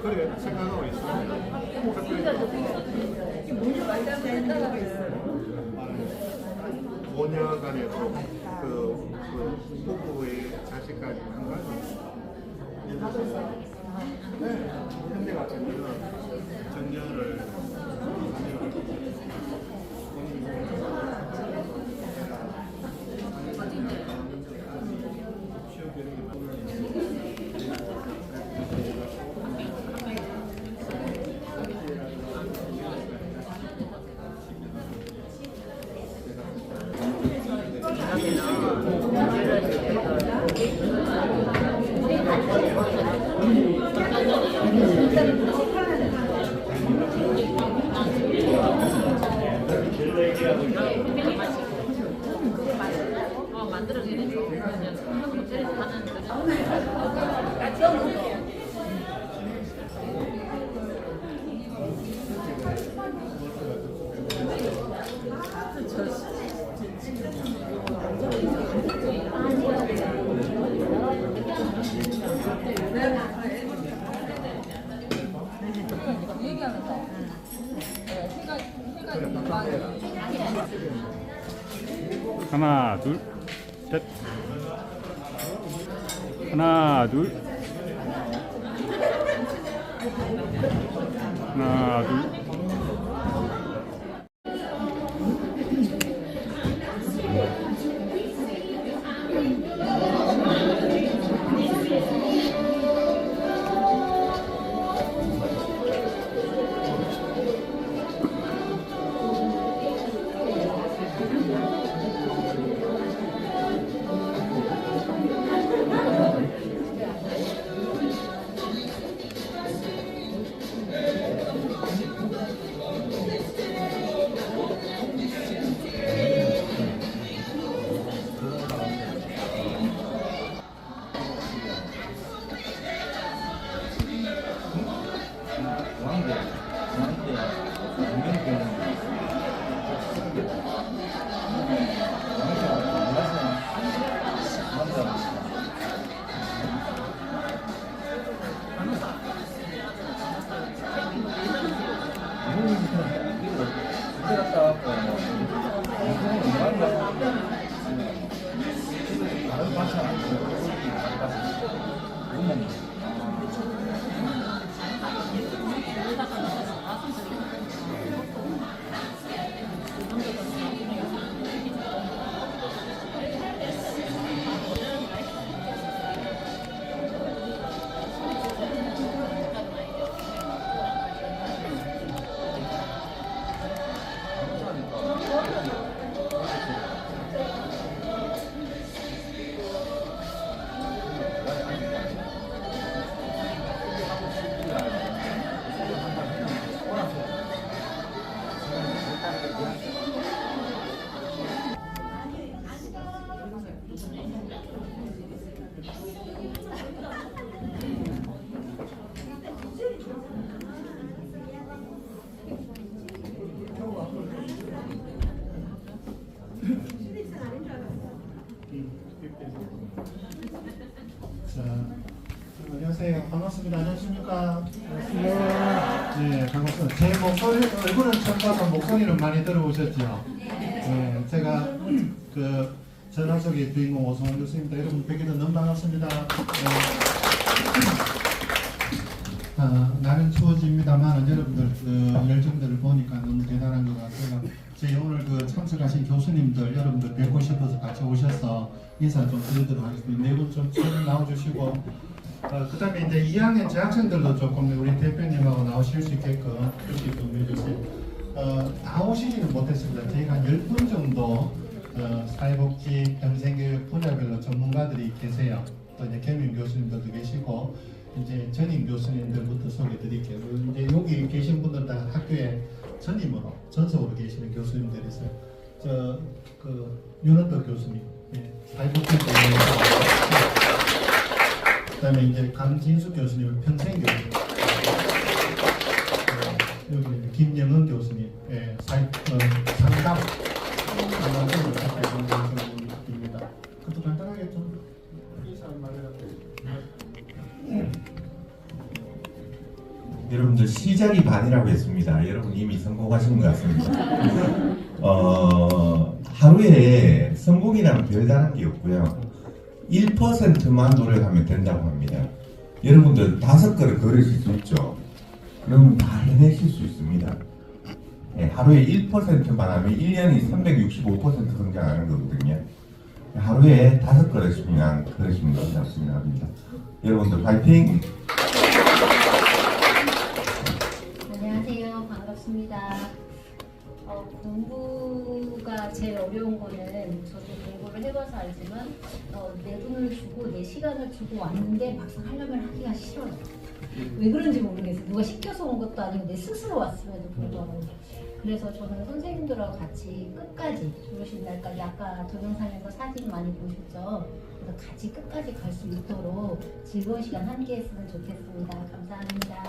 그래 생각하고 있어. 5년간의 그 부부의 자식까지 한 가지. 현대 같은 경우는 전년을 하나 둘 셋 하나 둘 하나 둘 반갑습니다. 네, 반갑습니다. 제 목소리, 얼굴은 처음 봐서 목소리는 많이 들어보셨죠? 네, 제가 그 전화 속의 주인공 오성환 교수입니다. 여러분 뵙기도 너무 반갑습니다. 네. 나는 추워집니다만 여러분들 그 열정들을 보니까 너무 대단한 것 같아요. 저희 오늘 그 참석하신 교수님들 여러분들 뵙고 싶어서 같이 오셔서 인사 좀 드리도록 하겠습니다. 네 분 좀 나와주시고 그 다음에 이제 2학년 재학생들도 조금 우리 대표님하고 나오실 수 있게끔 그렇게 좀 해주세요. 다 오시지는 못했습니다. 저희가 한 10분 정도 사회복지, 평생교육 분야별로 전문가들이 계세요. 또 이제 겸임 교수님들도 계시고 이제 전임 교수님들부터 소개해 드릴게요. 이제 여기 계신 분들 다 학교에 전임으로 전속으로 계시는 교수님들이세요. 그 윤원덕 교수님, 사회복지 교수님, 그다음에 이제 강진수 교수님 평생교육, 여기 김영은 교수님, 상담 교수님입니다. 그것도 간단하게 좀 인사 말해주세요. 여러분들 시작이 반이라고 했습니다. 여러분 이미 성공하신 것 같습니다. 하루에 성공이라면 별다른 게 없고요. 1%만 노력하면 된다고 합니다. 여러분들 5걸음 걸으실 수 있죠? 그러면 다 해내실 수 있습니다. 네, 하루에 1%만 하면 1년이 365% 성장하는 거거든요. 하루에 5걸으시면 된다고 생각합니다. 여러분들 파이팅! 안녕하세요. 반갑습니다. 공부가 제일 어려운 거는 저도 공부를 해봐서 알지만 내 돈을 주고 내 시간을 주고 왔는데 막상 하려면 하기가 싫어요. 왜 그런지 모르겠어요. 누가 시켜서 온 것도 아니고 내 스스로 왔음에도 불구하고. 그래서 저는 선생님들하고 같이 끝까지 졸업식 날까지 아까 동영상에서 사진 많이 보셨죠? 그래서 같이 끝까지 갈 수 있도록 즐거운 시간 함께 했으면 좋겠습니다. 감사합니다.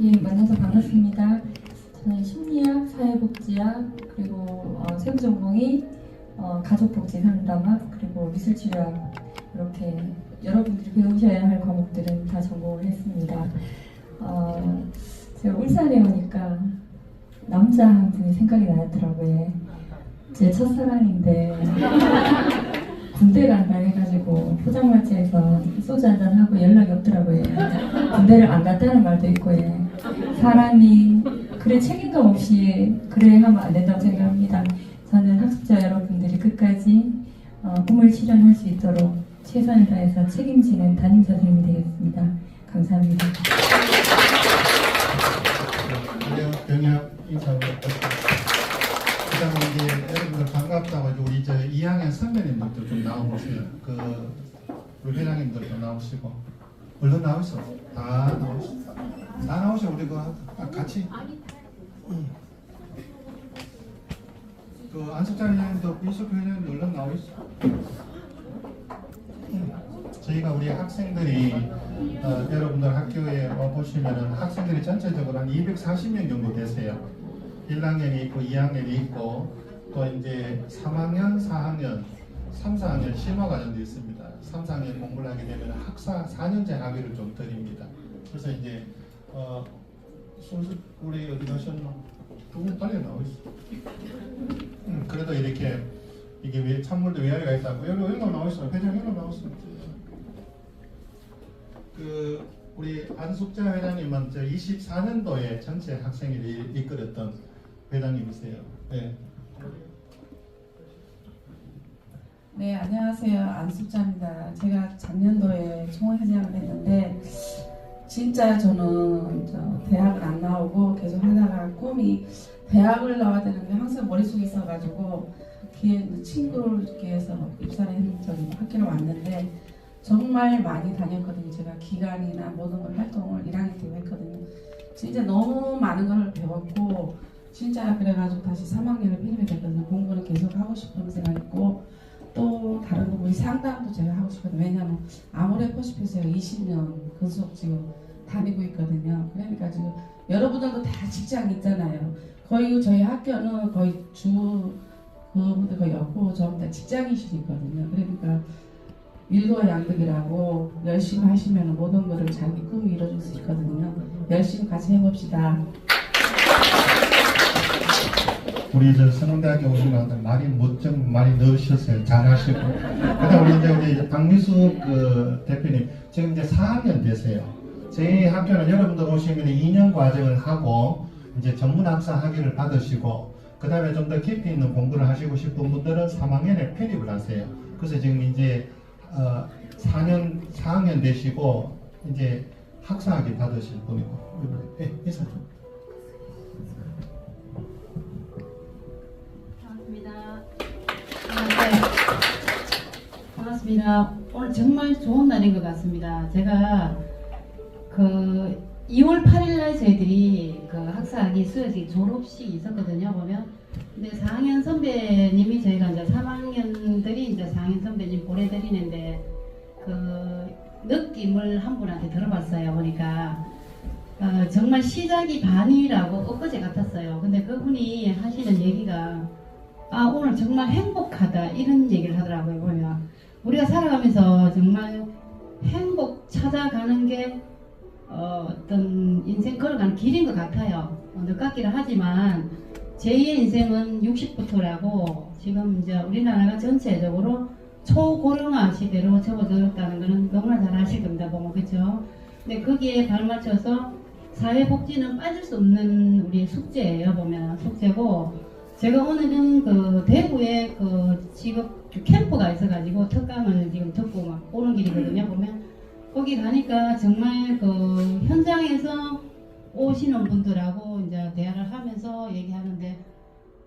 예, 만나서 반갑습니다. 저는 심리학, 사회복지학, 그리고 세부 전공이 가족복지 상담학, 그리고 미술치료학 이렇게 여러분들이 배우셔야 할 과목들은 다 전공을 했습니다. 제가 울산에 오니까 남자 한 분이 생각이 나더라고요. 제 첫사랑인데 군대 간다 해가지고 포장마차에서 소주 한잔 하고 연락이 없더라고요. 군대를 안 갔다는 말도 있고, 사람이 그래 책임감 없이 그래 하면 안 된다고 생각합니다. 저는 학습자 여러분들이 끝까지 꿈을 실현할 수 있도록 최선을 다해서 책임지는 담임 선생님이 되겠습니다. 감사합니다. 병역 인사 부탁드립니다. 그다음에 이제 여러분들 반갑다고 우리 2학년 선배님들도 좀 나와보세요. 우리 회장님들도 나오시고 얼른 나오셔. 다 나오셔. 우리 같이. 안석장 회장님도 이수표 회장님도 얼른 나오시죠. 저희가 우리 학생들이 여러분들 학교에 와보시면은 학생들이 전체적으로 한 240명 정도 되세요. 1학년이 있고 2학년이 있고 또 이제 3학년, 4학년, 3, 4학년 심화과정도 있습니다. 3, 4학년 공부를 하게 되면 학사 4년제 학위를 좀 드립니다. 그래서 이제 순수 우리 어디 가셨나? 두 분 빨리 나오시죠. 그래도 이렇게 이게 왜 찬물도 위아래가 있다고 여기 나오시죠. 회장 여기 나오시죠. 우리 안숙자 회장님은 24년도에 전체 학생회를 이끌었던 회장님이세요. 네. 네, 안녕하세요. 안숙자입니다. 제가 작년도에 총회장을 했는데 진짜 저는 대학을 안 나오고 계속 하다가 꿈이 대학을 나와야 되는 게 항상 머릿속에 있어가지고 친구께서 입사를 했더니 학교를 왔는데 정말 많이 다녔거든요. 제가 기간이나 모든 걸 활동을 1학년 때 했거든요. 진짜 너무 많은 걸 배웠고 진짜 그래가지고 다시 3학년을 필요해 됐거든요. 공부는 계속 하고 싶은 생각했고 또 다른 부분 상담도 제가 하고 싶거든요. 왜냐하면 아모레퍼시피스에 20년 근속 지금 다니고 있거든요. 그러니까 지금 여러분들도 다 직장이 있잖아요. 거의 저희 학교는 거의 그분들 거의 없고 전부 다 직장인이 있거든요. 그러니까 일도 양득이라고 열심히 하시면 모든 것을 자기 꿈이 이루어질 수 있거든요. 열심히 같이 해봅시다. 우리 저 성원대학교 오신 분들 말이 멋쩍 많이 넣으셨어요. 잘하시고. 그다음 우리 이제 박미숙 그 대표님 지금 이제 4학년 되세요. 저희 학교는 여러분들 오시면 2년 과정을 하고 이제 전문 학사 학위를 받으시고 그다음에 좀 더 깊이 있는 공부를 하시고 싶은 분들은 3학년에 편입을 하세요. 그래서 지금 이제 4학년 되시고 이제 학사학위 받으실 분이고. 네, 인사 좀. 반갑습니다. 오늘 정말 좋은 날인 것 같습니다. 제가 그 2월 8일 날 저희들이 그 학사학위 수여식 졸업식이 있었거든요. 보면 근데 4학년 선배님이 저희가 이제 3학년들이 이제 4학년 선배님 보내드리는데 그 느낌을 한 분한테 들어봤어요. 보니까 정말 시작이 반이라고 엊그제 같았어요. 근데 그분이 하시는 얘기가 오늘 정말 행복하다 이런 얘기를 하더라고요. 보면 우리가 살아가면서 정말 행복 찾아가는 게 어떤 인생 걸어가는 길인 것 같아요. 늦깎이라 하지만 제2의 인생은 60부터라고 지금 이제 우리나라가 전체적으로 초고령화 시대로 접어들었다는 것은 너무나 잘 아실 겁니다. 보면 그렇죠? 근데 거기에 발맞춰서 사회복지는 빠질 수 없는 우리 숙제예요. 보면 숙제고 제가 오늘은 그 대구에 그 직업 캠프가 있어가지고 특강을 지금 듣고 막 오는 길이거든요. 보면 거기 가니까 정말 그 현장에서 오시는 분들하고 이제 대화를 하면서 얘기하는데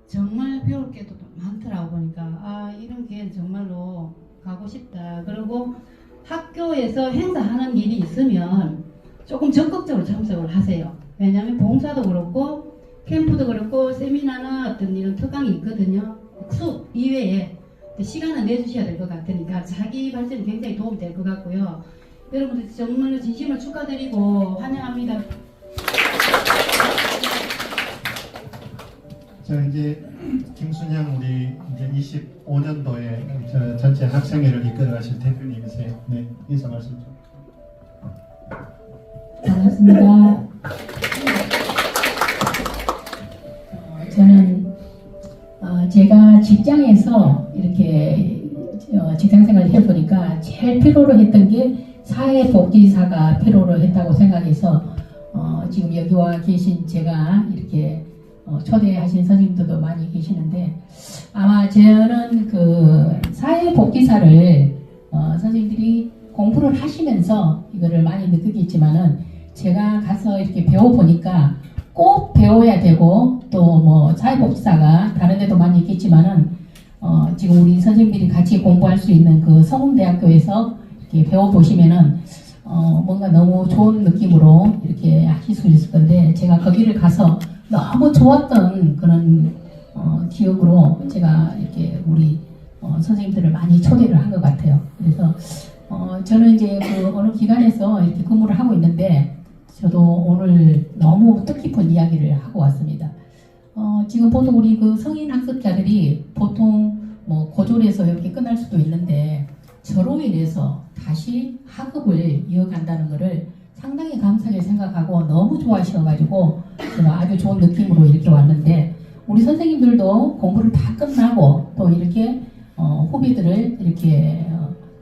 정말 배울 게 또 많더라고. 보니까 이런 기회는 정말로 가고 싶다. 그리고 학교에서 행사하는 일이 있으면 조금 적극적으로 참석을 하세요. 왜냐하면 봉사도 그렇고 캠프도 그렇고 세미나나 어떤 이런 특강이 있거든요. 수업 이외에 시간을 내주셔야 될 것 같으니까 자기 발전에 굉장히 도움이 될 것 같고요. 여러분들 정말로 진심으로 축하드리고 환영합니다. 자 이제 김순양 우리 이제 25년도에 전체 학생회를 이끌어가실 대표님이세요. 네, 인사 말씀 좀. 반갑습니다. 저는 제가 직장에서 이렇게 직장생활을 해보니까 제일 필요로 했던 게 사회복지사가 필요로 했다고 생각해서 지금 여기 와 계신 제가 이렇게 초대하신 선생님들도 많이 계시는데 아마 저는 그 사회복지사를 선생님들이 공부를 하시면서 이거를 많이 느끼겠지만은 제가 가서 이렇게 배워보니까 꼭 배워야 되고 또 뭐 사회복지사가 다른 데도 많이 있겠지만은 지금 우리 선생님들이 같이 공부할 수 있는 그 성운대학교에서 이렇게 배워보시면은 뭔가 너무 좋은 느낌으로 이렇게 하실 수 있을 건데 제가 거기를 가서 너무 좋았던 그런 기억으로 제가 이렇게 우리 선생님들을 많이 초대를 한 것 같아요. 그래서 저는 이제 그 어느 기관에서 이렇게 근무를 하고 있는데 저도 오늘 너무 뜻깊은 이야기를 하고 왔습니다. 지금 보통 우리 그 성인 학습자들이 보통 뭐 고졸에서 이렇게 끝날 수도 있는데 저로 인해서 다시 학업을 이어간다는 것을 상당히 감사하게 생각하고 너무 좋아하셔가지고 제가 아주 좋은 느낌으로 이렇게 왔는데 우리 선생님들도 공부를 다 끝나고 또 이렇게 후배들을 이렇게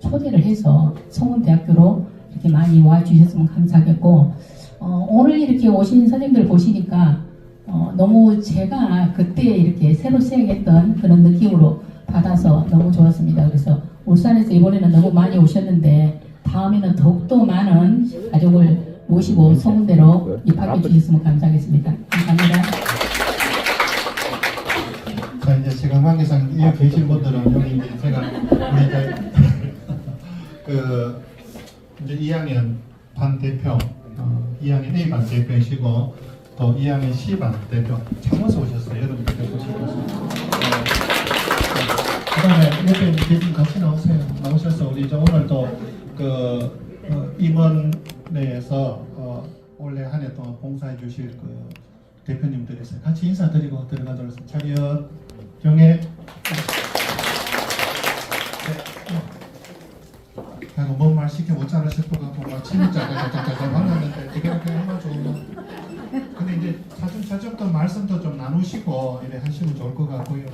초대를 해서 성운대학교로 이렇게 많이 와주셨으면 감사하겠고 오늘 이렇게 오신 선생님들 보시니까 너무 제가 그때 이렇게 새로 시작했던 그런 느낌으로 받아서 너무 좋았습니다. 그래서 울산에서 이번에는 너무 많이 오셨는데 다음에는 더욱더 많은 가족을 모시고 성운대로 입학해 주셨으면 감사하겠습니다. 감사합니다. 자 이제 지금 관계상 여기 계신 분들은 여기 이제 제가 우리 이제 그 이제 2학년 반 대표, 2학년 A반 대표이시고 또 2학년 C반 대표 참모서 오셨어요. 여러분들 보시고 그다음에 옆에 계신 같이 나오세요. 나오셔서 우리 저 오늘 또그 임원내에서 올해 한 해 동안 봉사해 주실 그 대표님들이 있어요. 같이 인사드리고 들어가도록 하겠습니다. 차렷 경례. 침을 짜자자자자 발랐는데 되게 얼마나 좋으면. 근데 이제 차츰차츰 말씀도 좀 나누시고 이래 하시면 좋을 것 같고요.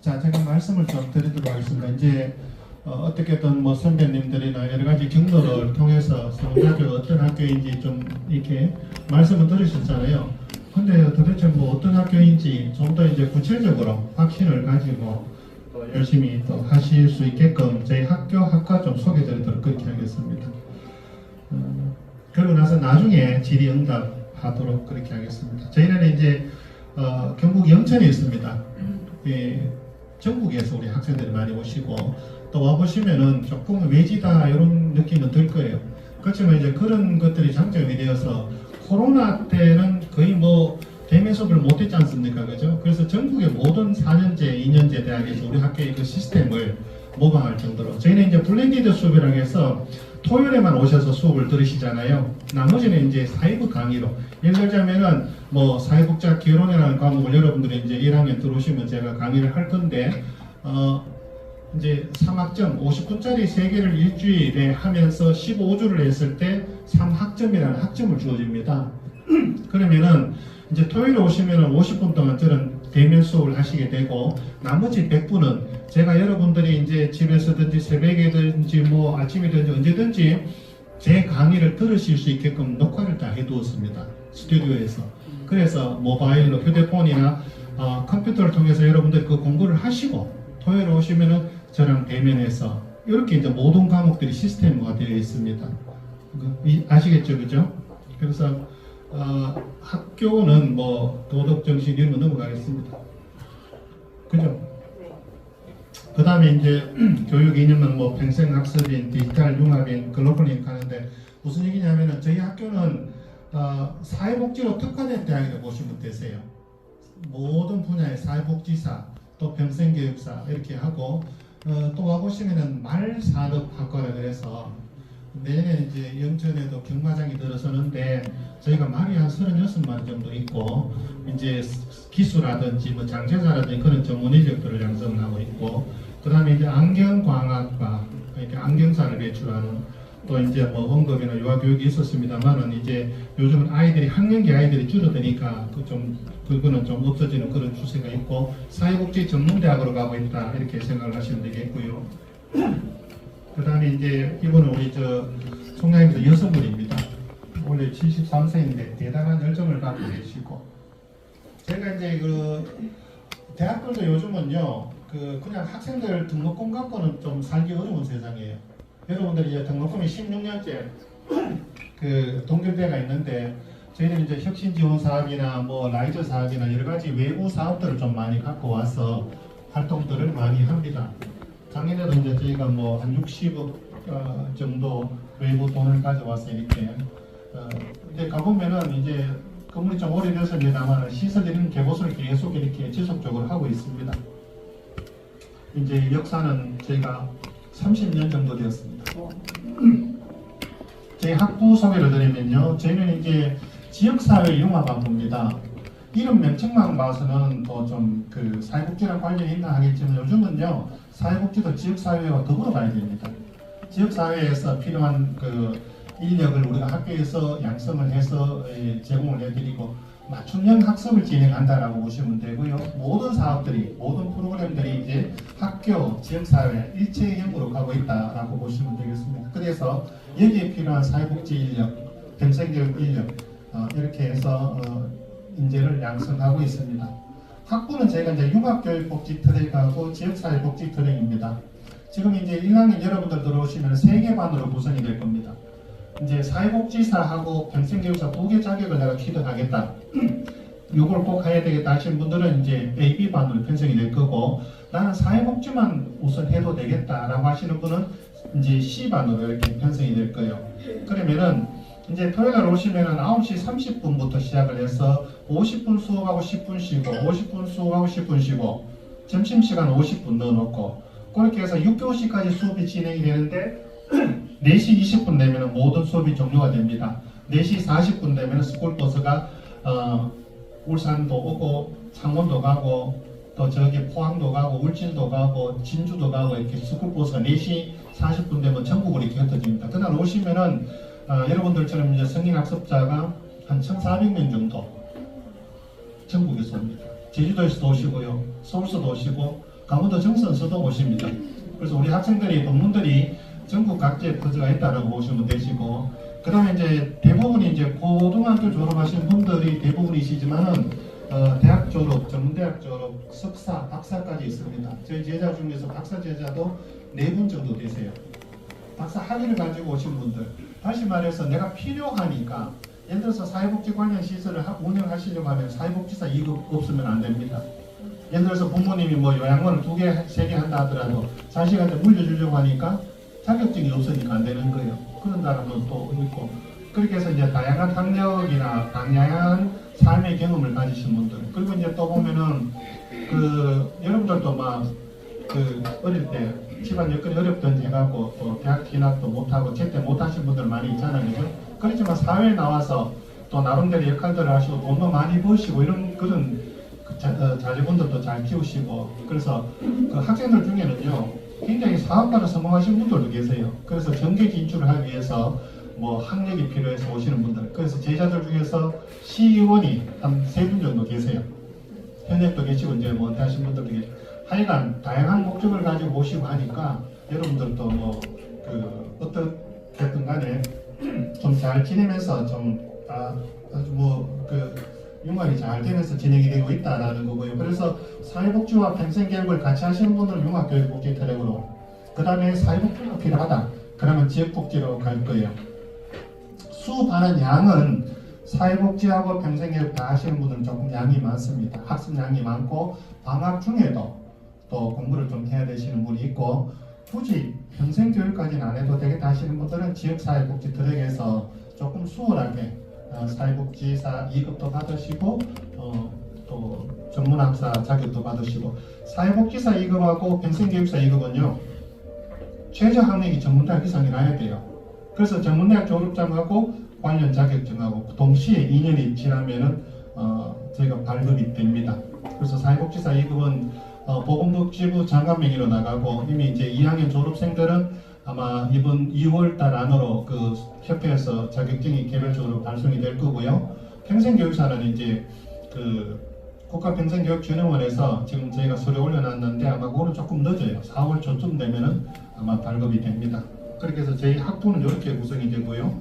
자, 제가 말씀을 좀 드리도록 하겠습니다. 이제 어떻게든 뭐 선배님들이나 여러 가지 경로를 통해서 서울대학교가 어떤 학교인지 좀 이렇게 말씀을 들으셨잖아요. 근데 도대체 뭐 어떤 학교인지 좀 더 이제 구체적으로 확신을 가지고 또 열심히 또 하실 수 있게끔 저희 학교 학과 좀 소개드리도록 그렇게 하겠습니다. 그러고 나서 나중에 질의응답 하도록 그렇게 하겠습니다. 저희는 이제 경북 영천에 있습니다. 예, 전국에서 우리 학생들이 많이 오시고 또 와보시면은 조금 외지다 이런 느낌은 들 거예요. 그렇지만 이제 그런 것들이 장점이 되어서 코로나 때는 거의 뭐 대면 수업을 못했지 않습니까? 그죠? 그래서 전국의 모든 4년제, 2년제 대학에서 우리 학교의 그 시스템을 모방할 정도로 저희는 이제 블렌디드 수업이라고 해서 토요일에만 오셔서 수업을 들으시잖아요. 나머지는 이제 사회부 강의로 예를 들자면은 뭐 사회복지학 결혼이라는 과목을 여러분들이 이제 1학년 들어오시면 제가 강의를 할 건데 이제 3학점 50분짜리 3개를 일주일에 하면서 15주를 했을 때 3학점이라는 학점을 주어집니다. 그러면은 이제 토요일에 오시면은 50분 동안 저는 대면 수업을 하시게 되고 나머지 100분은 제가 여러분들이 이제 집에서든지 새벽에든지 뭐 아침이든지 언제든지 제 강의를 들으실 수 있게끔 녹화를 다 해두었습니다. 스튜디오에서. 그래서 모바일로 휴대폰이나 컴퓨터를 통해서 여러분들 그 공부를 하시고 토요일에 오시면은 저랑 대면해서 이렇게 이제 모든 과목들이 시스템화가 되어 있습니다. 아시겠죠, 그죠? 그래서 학교는 뭐 도덕 정신 이런 거 넘어가겠습니다. 그죠? 그 다음에 이제 교육 이념은 뭐 평생학습인, 디지털 융합인, 글로벌인 하는데 무슨 얘기냐면은 저희 학교는 사회복지로 특화된 대학이라고 보시면 되세요. 모든 분야의 사회복지사, 또 평생교육사 이렇게 하고 또 와보시면은 말산업학과라 그래서 내년에 이제 영천에도 경마장이 들어서는데 저희가 말이 한 36마리 정도 있고 이제 기수라든지 뭐 장제사라든지 그런 전문 인력들을 양성하고 있고 그 다음에 이제 안경광학과 이렇게 안경사를 배출하는 또 이제 뭐 원급이나 유아교육이 있었습니다만은 이제 요즘은 아이들이 학년기 아이들이 줄어드니까 그거는 좀 없어지는 그런 추세가 있고 사회복지 전문대학으로 가고 있다 이렇게 생각을 하시면 되겠고요. 그 다음에 이제 이분은 우리 총장님도 여성분입니다. 원래 73세인데 대단한 열정을 갖고 계시고 제가 이제 대학들도 요즘은요 그냥 학생들 등록금 갖고는 좀 살기 어려운 세상이에요. 여러분들이 이제 등록금이 16년째 동결대가 있는데 저희는 이제 혁신 지원 사업이나 뭐 라이저 사업이나 여러 가지 외부 사업들을 좀 많이 갖고 와서 활동들을 많이 합니다. 작년에도 이제 저희가 뭐 한 60억 정도 외부 돈을 가져와서 이렇게 근데 가보면은 이제 건물이 좀 오래됐습니다만 시설들은 개보수를 계속 이렇게 지속적으로 하고 있습니다. 이제 역사는 저희가 30년 정도 되었습니다. 저희 학부 소개를 드리면요, 저희는 이제 지역사회 융합학부입니다. 이름 명칭만 봐서는 또 좀 사회복지랑 관련이 있나 하겠지만 요즘은요 사회복지도 지역사회와 더불어 가야 됩니다. 지역사회에서 필요한 인력을 우리가 학교에서 양성을 해서 제공을 해드리고 맞춤형 학습을 진행한다라고 보시면 되고요. 모든 사업들이 모든 프로그램들이 이제 학교, 지역사회 일체형으로 가고 있다라고 보시면 되겠습니다. 그래서 여기에 필요한 사회복지 인력, 평생교육 인력 이렇게 해서 인재를 양성하고 있습니다. 학부는 저희가 이제 융합교육복지 트랙하고 지역사회복지 트랙입니다. 지금 이제 1학년 여러분들 들어오시면 3개 반으로 구성이 될 겁니다. 이제 사회복지사하고 평생교육사 2개 자격을 내가 취득하겠다. 요걸 꼭 해야 되겠다 하시는 분들은 이제 AB 반으로 편성이 될 거고 나는 사회복지만 우선 해도 되겠다라고 하시는 분은 이제 C 반으로 이렇게 편성이 될 거예요. 그러면은 이제 토요일날 오시면은 9시 30분부터 시작을 해서 50분 수업하고 10분 쉬고 50분 수업하고 10분 쉬고 점심시간 50분 넣어놓고 그렇게 해서 6교시까지 수업이 진행이 되는데 4시 20분 되면 모든 수업이 종료가 됩니다. 4시 40분 되면 스쿨버스가 울산도 오고 창원도 가고 또 또 저기 포항도 가고 울진도 가고 진주도 가고 이렇게 스쿨버스가 4시 40분 되면 전국으로 이렇게 흩어집니다. 그날 오시면은 여러분들처럼 이제 성인학습자가 한 1,400명 정도 전국에서 옵니다. 제주도에서도 오시고요, 서울서도 오시고 강원도 정선서도 오십니다. 그래서 우리 학생들이 동문들이 전국 각지에 퍼져가 있다라고 보시면 되시고, 그 다음에 이제 대부분이 이제 고등학교 졸업하신 분들이 대부분이시지만은 대학 졸업, 전문대학 졸업, 석사, 박사까지 있습니다. 저희 제자 중에서 박사 제자도 4분 정도 되세요. 박사 학위를 가지고 오신 분들. 다시 말해서 내가 필요하니까, 예를 들어서 사회복지 관련 시설을 운영하시려고 하면 사회복지사 2급 없으면 안 됩니다. 예를 들어서 부모님이 뭐 요양원을 2개, 3개 한다 하더라도 자식한테 물려주려고 하니까 자격증이 없으니까 안 되는 거예요. 그런 사람은 또 있고, 그렇게 해서 이제 다양한 학력이나 다양한 삶의 경험을 가지신 분들, 그리고 이제 또 보면은 여러분들도 막 어릴 때 집안 여건이 어렵던지 해갖고 또 대학 진학도 못하고 제때 못하신 분들 많이 있잖아요, 그죠? 그렇지만 사회에 나와서 또 나름대로 역할들을 하시고 돈도 많이 버시고 이런 그런 자제분들도 잘 키우시고, 그래서 그 학생들 중에는요 굉장히 사업가로 성공하신 분들도 계세요. 그래서 정계 진출을 하기 위해서 뭐 학력이 필요해서 오시는 분들, 그래서 제자들 중에서 시의원이 한 3분 정도 계세요. 현역도 계시고 이제 뭐 은퇴하신 분들도 계시고, 하여간 다양한 목적을 가지고 오시고 하니까 여러분들도 뭐 어떻게든 간에 좀 잘 지내면서 좀 아주 융합이 잘 되면서 진행이 되고 있다라는 거고요. 그래서 사회복지와 평생교육을 같이 하시는 분들은 융합교육복지 트랙으로, 그 다음에 사회복지가 필요하다 그러면 지역복지로 갈 거예요. 수업하는 양은 사회복지하고 평생교육 다 하시는 분들은 조금 양이 많습니다. 학습량이 많고 방학 중에도 또 공부를 좀 해야 되시는 분이 있고, 굳이 평생교육까지는 안 해도 되겠다 하시는 분들은 지역사회복지 트랙에서 조금 수월하게 사회복지사 2급도 받으시고 또 전문학사 자격도 받으시고, 사회복지사 2급하고 평생교육사 2급은요 최저 학력이 전문대학 이상이 나야 돼요. 그래서 전문대학 졸업장하고 관련 자격증하고 동시에 2년이 지나면은 저희가 발급이 됩니다. 그래서 사회복지사 2급은 보건복지부 장관 명의로 나가고, 이미 이제 2학년 졸업생들은 아마 이번 2월달 안으로 그 협회에서 자격증이 개별적으로 발송이 될 거고요. 평생교육사는 이제 그 국가평생교육진흥원에서 지금 저희가 서류 올려놨는데 아마 그거는 조금 늦어요. 4월 초쯤 되면은 아마 발급이 됩니다. 그렇게 해서 저희 학부는 이렇게 구성이 되고요.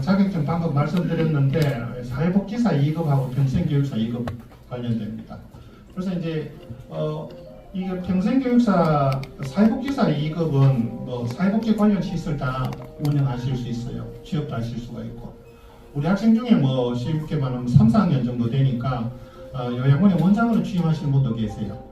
자격증 방금 말씀드렸는데 사회복지사 2급하고 평생교육사 2급 관련됩니다. 그래서 이제 이게 평생교육사 사회복지사 2급은 뭐 사회복지 관련 시설 다 운영하실 수 있어요. 취업도 하실 수가 있고, 우리 학생 중에 뭐 쉽게 말하면 3, 4학년 정도 되니까 요양원에 원장으로 취임하시는 분도 계세요.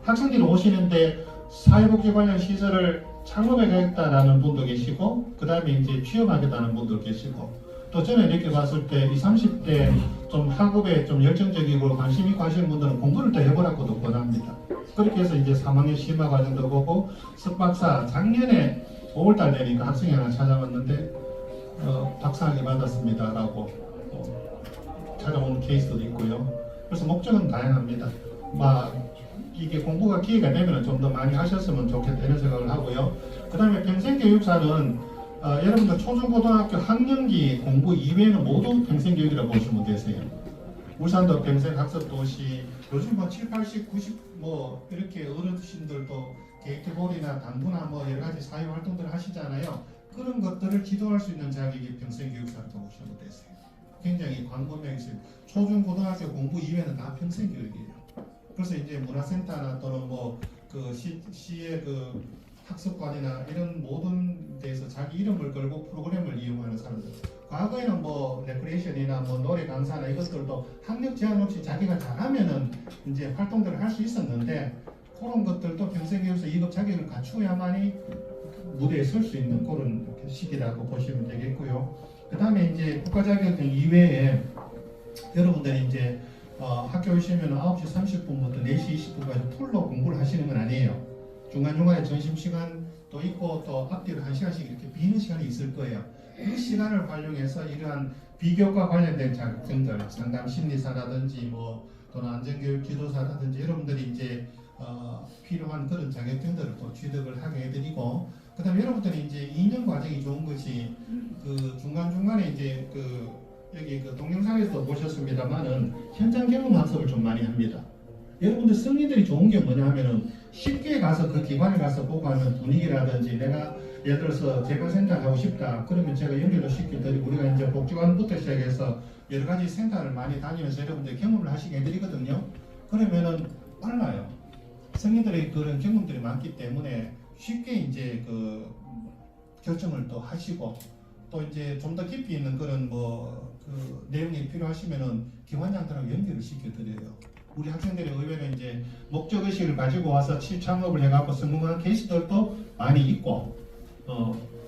학생들이 오시는데 사회복지 관련 시설을 창업하겠다라는 분도 계시고, 그 다음에 이제 취업하겠다는 분도 계시고, 또 저는 이렇게 봤을 때 20, 30대 좀 학업에 좀 열정적이고 관심 있고 하시는 분들은 공부를 더 해보라고도 권합니다. 그렇게 해서 이제 3학년 심화 과정도 보고, 석박사 작년에 5월달 되니까 학생이 하나 찾아왔는데 박사학위 받았습니다 라고 찾아오는 케이스도 있고요. 그래서 목적은 다양합니다. 이게 공부가 기회가 되면 좀 더 많이 하셨으면 좋겠다 이런 생각을 하고요. 그 다음에 평생교육사는 여러분들 초중고등학교 학년기 공부 이외에는 모두 평생교육이라고 보시면 되세요. 울산도 평생학습도시, 요즘 뭐 7, 80, 90 뭐 이렇게 어르신들도 게이트볼이나 당구나 뭐 여러 가지 사회활동들을 하시잖아요. 그런 것들을 지도할 수 있는 자격이 평생교육사라고 보시면 되세요. 굉장히 광범위하게 있어요. 초중고등학교 공부 이외에는 다 평생교육이에요. 그래서 이제 문화센터나 또는 뭐 그 시의 그 학습관이나 이런 모든 데서 자기 이름을 걸고 프로그램을 이용하는 사람들. 과거에는 뭐 레크레이션이나 뭐 노래 강사나 이것들도 학력 제한 없이 자기가 잘하면은 이제 활동들을 할 수 있었는데, 그런 것들도 평생교육사 2급 자격을 갖추어야만이 무대에 설 수 있는 그런 시기라고 보시면 되겠고요. 그 다음에 이제 국가자격증 이외에 여러분들이 이제 학교 오시면 9시 30분부터 4시 20분까지 풀로 공부를 하시는 건 아니에요. 중간중간에 점심시간도 있고 또 앞뒤로 1시간씩 이렇게 비는 시간이 있을 거예요. 그 시간을 활용해서 이러한 비교과 관련된 자격증들, 상담 심리사라든지 뭐 또는 안전교육 지도사라든지 여러분들이 이제 필요한 그런 자격증들을 또 취득을 하게 해드리고, 그다음에 여러분들이 이제 2년 과정이 좋은 것이 그 중간중간에 이제 그 여기 그 동영상에서 보셨습니다만은 현장 경험 학습을 좀 많이 합니다. 여러분들 승리들이 좋은 게 뭐냐 하면은 쉽게 가서 그 기관에 가서 보고 하는 분위기라든지, 내가 예를 들어서 재건센터 가고 싶다 그러면 제가 연결도 시켜드리고, 우리가 이제 복지관부터 시작해서 여러 가지 센터를 많이 다니면서 여러분들 경험을 하시게 해드리거든요. 그러면은 빨라요. 성인들의 그런 경험들이 많기 때문에 쉽게 이제 그 결정을 또 하시고, 또 이제 좀 더 깊이 있는 그런 뭐 그 내용이 필요하시면은 기관장들하고 연결을 시켜드려요. 우리 학생들이 의외로 이제 목적 의식을 가지고 와서 창업을 해갖고 성공한 케이스들도 많이 있고,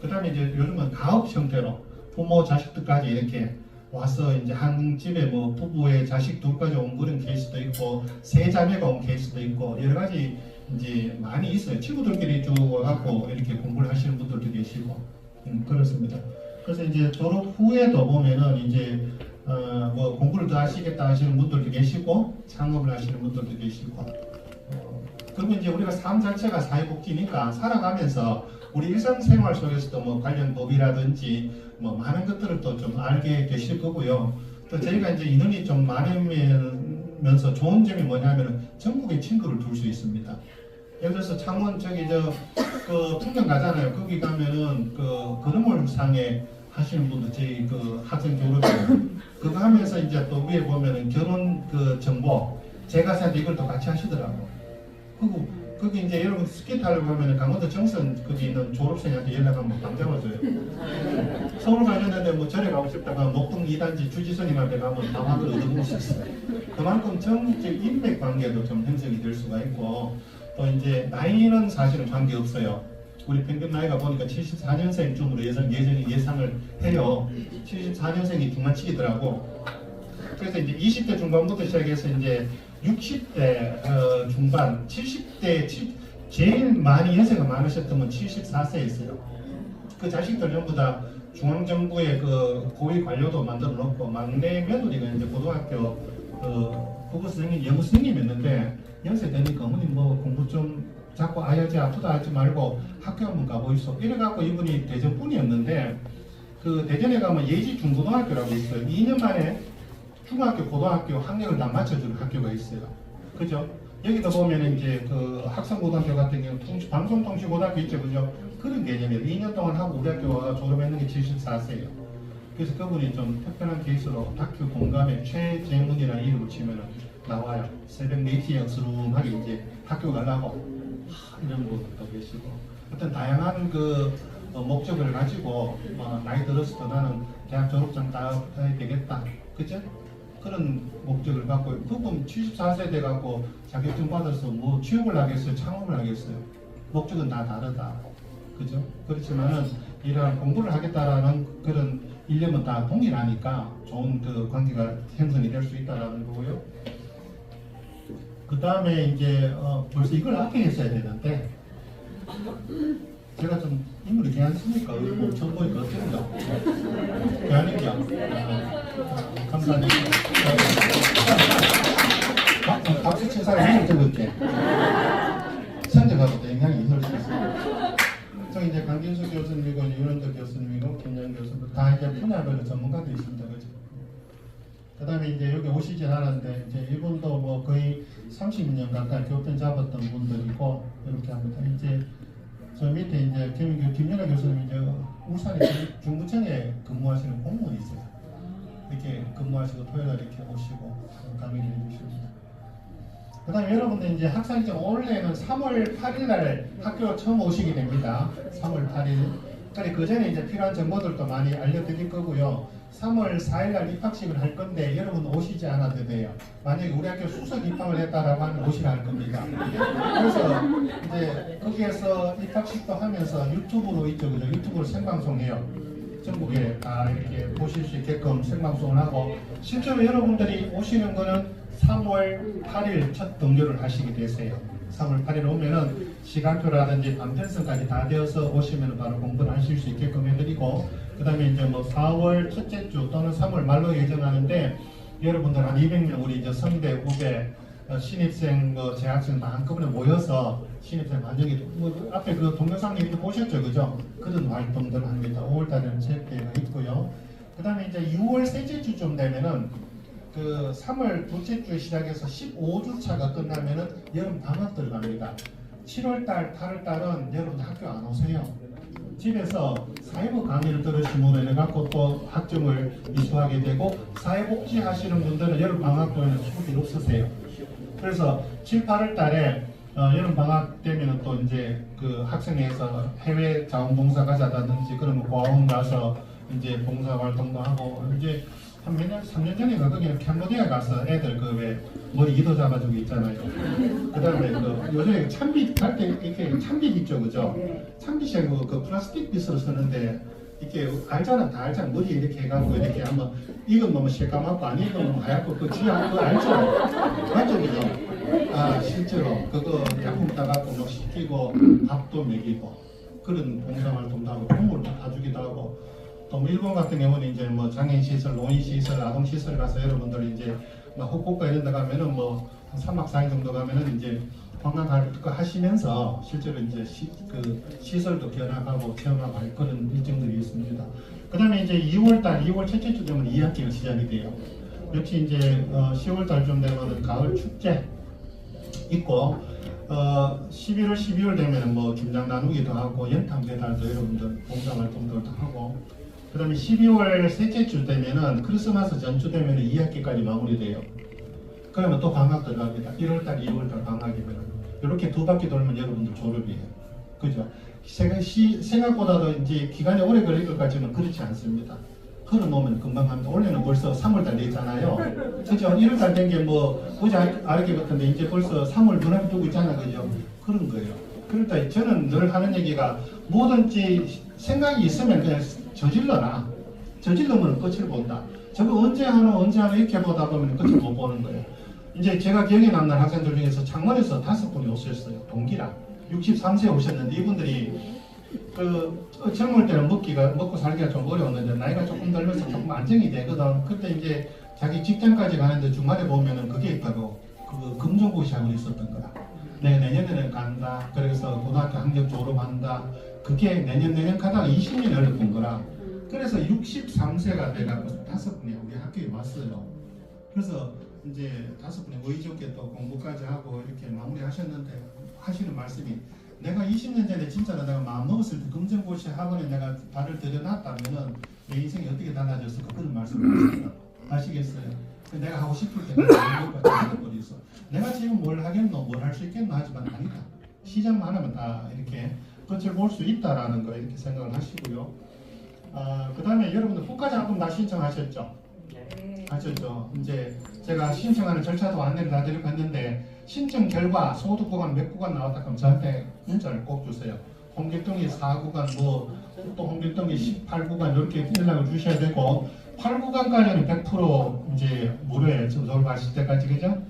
그다음에 이제 요즘은 가업 형태로 부모 자식들까지 이렇게 와서 이제 한 집에 뭐 부부의 자식 둘까지 온 그런 케이스도 있고, 세 자매가 온 케이스도 있고, 여러 가지 이제 많이 있어요. 친구들끼리 쭉 와갖고 이렇게 공부를 하시는 분들도 계시고, 그렇습니다. 그래서 이제 졸업 후에도 보면은 이제 뭐 공부를 더 하시겠다 하시는 분들도 계시고, 창업을 하시는 분들도 계시고, 그리고 이제 우리가 삶 자체가 사회복지니까 살아가면서 우리 일상생활 속에서도 뭐 관련 법이라든지 뭐 많은 것들을 또 좀 알게 되실 거고요. 또 저희가 이제 인원이 좀 많으면서 좋은 점이 뭐냐면은 전국에 친구를 둘 수 있습니다. 예를 들어서 창원 저기 그 풍경 가잖아요. 거기 가면은 그 걸음골상에 하시는 분도 저희 그 학생 졸업에 그거 하면서 이제 또 위에 보면은 결혼 그 정보 제가 사실 이걸 또 같이 하시더라고. 그리고 거기 이제 여러분 스키 타려고 하면은 강원도 정선 거기 있는 졸업생한테 연락하면 방 잡아줘요. 서울 가려는데 뭐 절에 가고 싶다가 목동 2단지 주지선님한테 가면 방학을 얻어볼 수 있어요. 그만큼 정적 인맥 관계도 좀 형성이 될 수가 있고, 또 이제 나이는 사실은 관계 없어요. 우리 평균 나이가 보니까 74년생쯤으로 예상을 해요. 74년생이 중간치기더라고. 그래서 이제 20대 중반부터 시작해서 이제 60대 중반, 70대 제일 많이 연세가 많으셨던 분 74세였어요. 그 자식들 전부 다 중앙정부의 그 고위 관료도 만들어 놓고, 막내 며느리가 이제 고등학교 국어 선생님, 영어 선생님이었는데 연세 되니까 어머님 뭐 공부 좀 자꾸 아야지 아프다 하지 말고 학교 한번 가보이소. 이래갖고 이분이 대전 분이었는데, 그 대전에 가면 예지 중고등학교라고 있어요. 2년 만에 중학교, 고등학교 학력을 다 맞춰주는 학교가 있어요. 그죠? 여기도 보면 이제 그 학성고등학교 같은 경우 방송통신고등학교 있죠, 그죠? 그런 개념이에요. 2년 동안 하고 우리 학교 와 졸업했는 게 74세예요. 그래서 그분이 좀 특별한 케이스로 다큐 공감의 최재문이라는 이름을 치면 나와요. 새벽 4시에 어스름하게 이제 학교 가려고 이런 분들도 계시고, 어떤 다양한 그 목적을 가지고 나이 들었을 때 나는 대학 졸업장 따야 되겠다, 그죠? 그런 목적을 갖고, 그분 74세 돼 갖고 자격증 받아서 뭐 취업을 하겠어요, 창업을 하겠어요? 목적은 다 다르다, 그죠? 그렇지만은 이러한 공부를 하겠다라는 그런 일념은 다 동일하니까 좋은 그 관계가 형성이 될 수 있다라는 거고요. 그 다음에 이제 벌써 이걸 앞에 했어야 되는데 제가 좀 인물이 괜찮습니까? 뭐 처음 보니까 어쩐가? 괜찮은겨? 감사합니다. 박수 친 사람이 이름 적을게. 선정하고 영향이 있을 수 있어요. 저 이제 강진수 교수님이고 윤원덕 교수님이고 김영 교수님 다 이제 분야별로 전문가들이 있습니다. 그죠? 그 다음에 이제 여기 오시진 않았는데, 이제 이분도 뭐 거의 30년 가까이 교편 잡았던 분들이고, 이렇게 합니다. 이제 저 밑에 이제 김연아 교수님 이제 울산에 중부청에 근무하시는 공무원이 있어요. 이렇게 근무하시고 토요일에 이렇게 오시고 강의를 해주십니다. 그 다음에 여러분들 이제 학사 일정 원래는 3월 8일 날 학교 처음 오시게 됩니다. 3월 8일. 그래 그 전에 이제 필요한 정보들도 많이 알려드릴 거고요. 3월 4일 날 입학식을 할 건데 여러분 오시지 않아도 돼요. 만약에 우리 학교 수석 입학을 했다라고 하면 오시라 할 겁니다. 그래서 이제 거기에서 입학식도 하면서 유튜브로 있죠, 그죠? 유튜브로 생방송해요. 전국에 다 이렇게 보실 수 있게끔 생방송을 하고, 실제로 여러분들이 오시는 거는 3월 8일 첫 등교를 하시게 되세요. 3월 8일 오면은 시간표라든지 반편성까지 다 되어서 오시면 바로 공부를 하실 수 있게끔 해드리고, 그 다음에 이제 뭐 4월 첫째 주 또는 3월 말로 예정하는데, 여러분들 한 200명 우리 이제 성대, 후배, 신입생, 재학생 다 한꺼번에 모여서 신입생 반영이 앞에 그 동영상 보셨죠, 그죠? 그런 활동들 합니다. 5월달에는 체육대회가 있고요. 그다음에 이제 6월 셋째 주쯤 되면은 그 3월 둘째 주에 시작해서 15주 차가 끝나면은 여름 방학 들어갑니다. 7월달, 8월달은 여러분 학교 안 오세요. 집에서 사회복 강의를 들으시면 해갖고 또 학점을 이수하게 되고 사회복지 하시는 분들은 여름 방학 동안에 수업이 없으세요. 그래서 7, 8월 달에 여름 방학 되면은 또 이제 그 학생회에서 해외 자원봉사 가자든지 그러면 고아원 가서 이제 봉사 활동도 하고 이제 한 몇 년, 3년 전인가 거기 캄보디아 가서 애들 그 왜 머리 이도 잡아주고 있잖아요. 그다음에 그 요즘에 참빗 할 때 이렇게 참빗 있죠, 그죠? 참빗이 그 플라스틱 빗으로 쓰는데 이렇게 알잖아, 다 알잖아. 머리 이렇게 해가지고 이렇게 한번 이건 너무 새까맣고 아니 이건 너무 하얗고 그 지하 그거 알죠? 맞죠, 그죠? 아 실제로 그거 약품 따갖고 뭐 시키고 밥도 먹이고 그런 봉사활동도 하고 동물도 봐주기도 하고 또 일본 같은 경우는 이제 뭐 장애인 시설, 노인 시설, 아동 시설 가서 여러분들 이제 뭐 후쿠오카 이런 데 가면은 뭐 3박 4일 정도 가면은 이제 관광 하시면서 실제로 이제 시설도 견학하고 체험하고 할 그런 일정들이 있습니다. 그 다음에 이제 2월달, 2월 첫째 주 되면 2학기가 시작이 돼요. 역시 이제 10월달쯤 되면 가을 축제 있고 11월, 12월 되면 뭐 김장 나누기도 하고 연탄 배달도 여러분들 봉사활동들도 하고 그 다음에 12월 셋째 주 되면은 크리스마스 전주 되면은 2학기까지 마무리돼요. 그러면 또 방학 들어갑니다. 1월달, 2월달 방학이면 이렇게 두 바퀴 돌면 여러분들 졸업이에요. 그죠? 생각보다도 이제 기간이 오래 걸릴 것 같지만 그렇지 않습니다. 걸어놓으면 금방 합니다. 원래는 벌써 3월달 됐잖아요. 그죠? 1월달 된 게 뭐 어제 알게 같은데 이제 벌써 3월 눈앞에 두고 있잖아요. 그죠? 그런 거예요. 그러니까 저는 늘 하는 얘기가 뭐든지 생각이 있으면 그냥 저질러라. 저질러면 끝을 본다. 저거 언제 하나 이렇게 보다 보면 끝을 못 보는 거예요. 이제 제가 기억에 남는 학생들 중에서 창원에서 5분이 오셨어요. 동기랑 63세 오셨는데 이분들이 그 젊을 때는 먹고 살기가 좀 어려웠는데 나이가 조금 들면서 조금 안정이 되거든. 그때 이제 자기 직장까지 가는데 주말에 보면은 그게 있다고 그 금종고 시합을 있었던 거라. 내가 내년에는 간다. 그래서 고등학교 학력 졸업한다. 그게 내년 가다가 20년이 흘렀던 거라. 그래서 63세가 돼가지고 5분이 우리 학교에 왔어요. 그래서 이제 5분이 의좋게 또 공부까지 하고 이렇게 마무리하셨는데 하시는 말씀이 내가 20년 전에 진짜로 내가 마음 먹었을 때 금정고시 학원에 내가 발을 들여놨다면은 내 인생이 어떻게 달라졌을까 그런 말씀을 하시더라고요. 아시겠어요? 내가 하고 싶을 때 내가 지금 뭘 하겠노, 뭘 할 수 있겠노 하지만 아니다. 시작만 하면 다 이렇게 끝을 볼 수 있다라는 거 이렇게 생각을 하시고요. 그 다음에 여러분들 국가장학금 다 신청하셨죠? 네. 하셨죠? 이제 제가 신청하는 절차도 안내를 다 드리고 했는데 신청 결과 소득 구간 몇 구간 나왔다 그러면 저한테 문자를 꼭 주세요. 홍길동이 4구간 또 홍길동이 18구간 이렇게 연락을 주셔야 되고 8구간까지는 100% 이제 무료예요. 지금 졸업하실 때까지 그죠?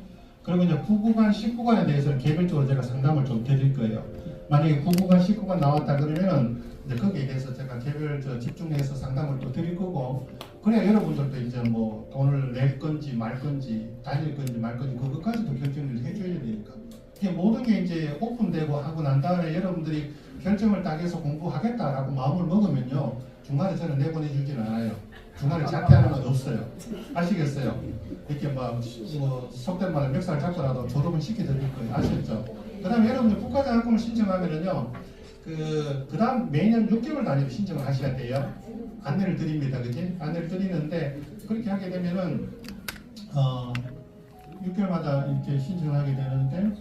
그리고 이제 9구간, 10구간에 대해서는 개별적으로 제가 상담을 좀 드릴 거예요. 만약에 9구간, 10구간 나왔다 그러면은 이제 거기에 대해서 제가 개별 집중해서 상담을 또 드릴 거고 그래야 여러분들도 이제 뭐 돈을 낼 건지 말 건지 다닐 건지 말 건지 그것까지도 결정을 해줘야 되니까 이게 모든 게 이제 오픈되고 하고 난 다음에 여러분들이 결정을 딱 해서 공부하겠다라고 마음을 먹으면요 중간에 저는 내보내주지는 않아요. 중간에 자퇴하는 건 없어요. 아시겠어요? 이렇게 뭐 속된 말로 멱살 잡고라도 졸업은 시켜드릴 거예요. 아시겠죠? 그 다음에 여러분들 국가장학금을 신청하면은요 그 다음 매년 6개월 단위로 신청을 하셔야 돼요. 안내를 드립니다. 그지? 안내를 드리는데 그렇게 하게 되면은 6개월마다 이렇게 신청하게 되는데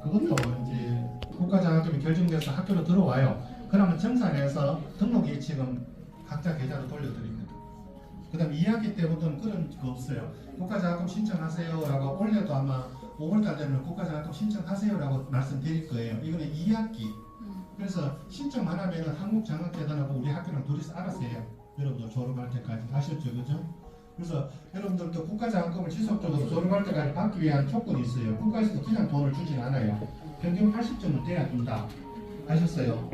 그것도 이제 국가장학금이 결정돼서 학교로 들어와요. 그러면 정산해서 등록 예치금 각자 계좌로 돌려드립니다. 그 다음 2학기 때부터는 그런 거 없어요. 국가장학금 신청하세요 라고 올해도 아마 5월달 되면 국가장학금 신청하세요라고 말씀드릴 거예요. 이거는 2학기. 그래서 신청만 하면은 한국장학재단하고 우리 학교랑 둘이서 알아서 해요. 여러분들 졸업할 때까지. 아셨죠? 그죠? 그래서 여러분들도 국가장학금을 지속적으로 졸업할 때까지 받기 위한 조건이 있어요. 국가에서도 그냥 돈을 주진 않아요. 평균 80점은 돼야 준다. 아셨어요?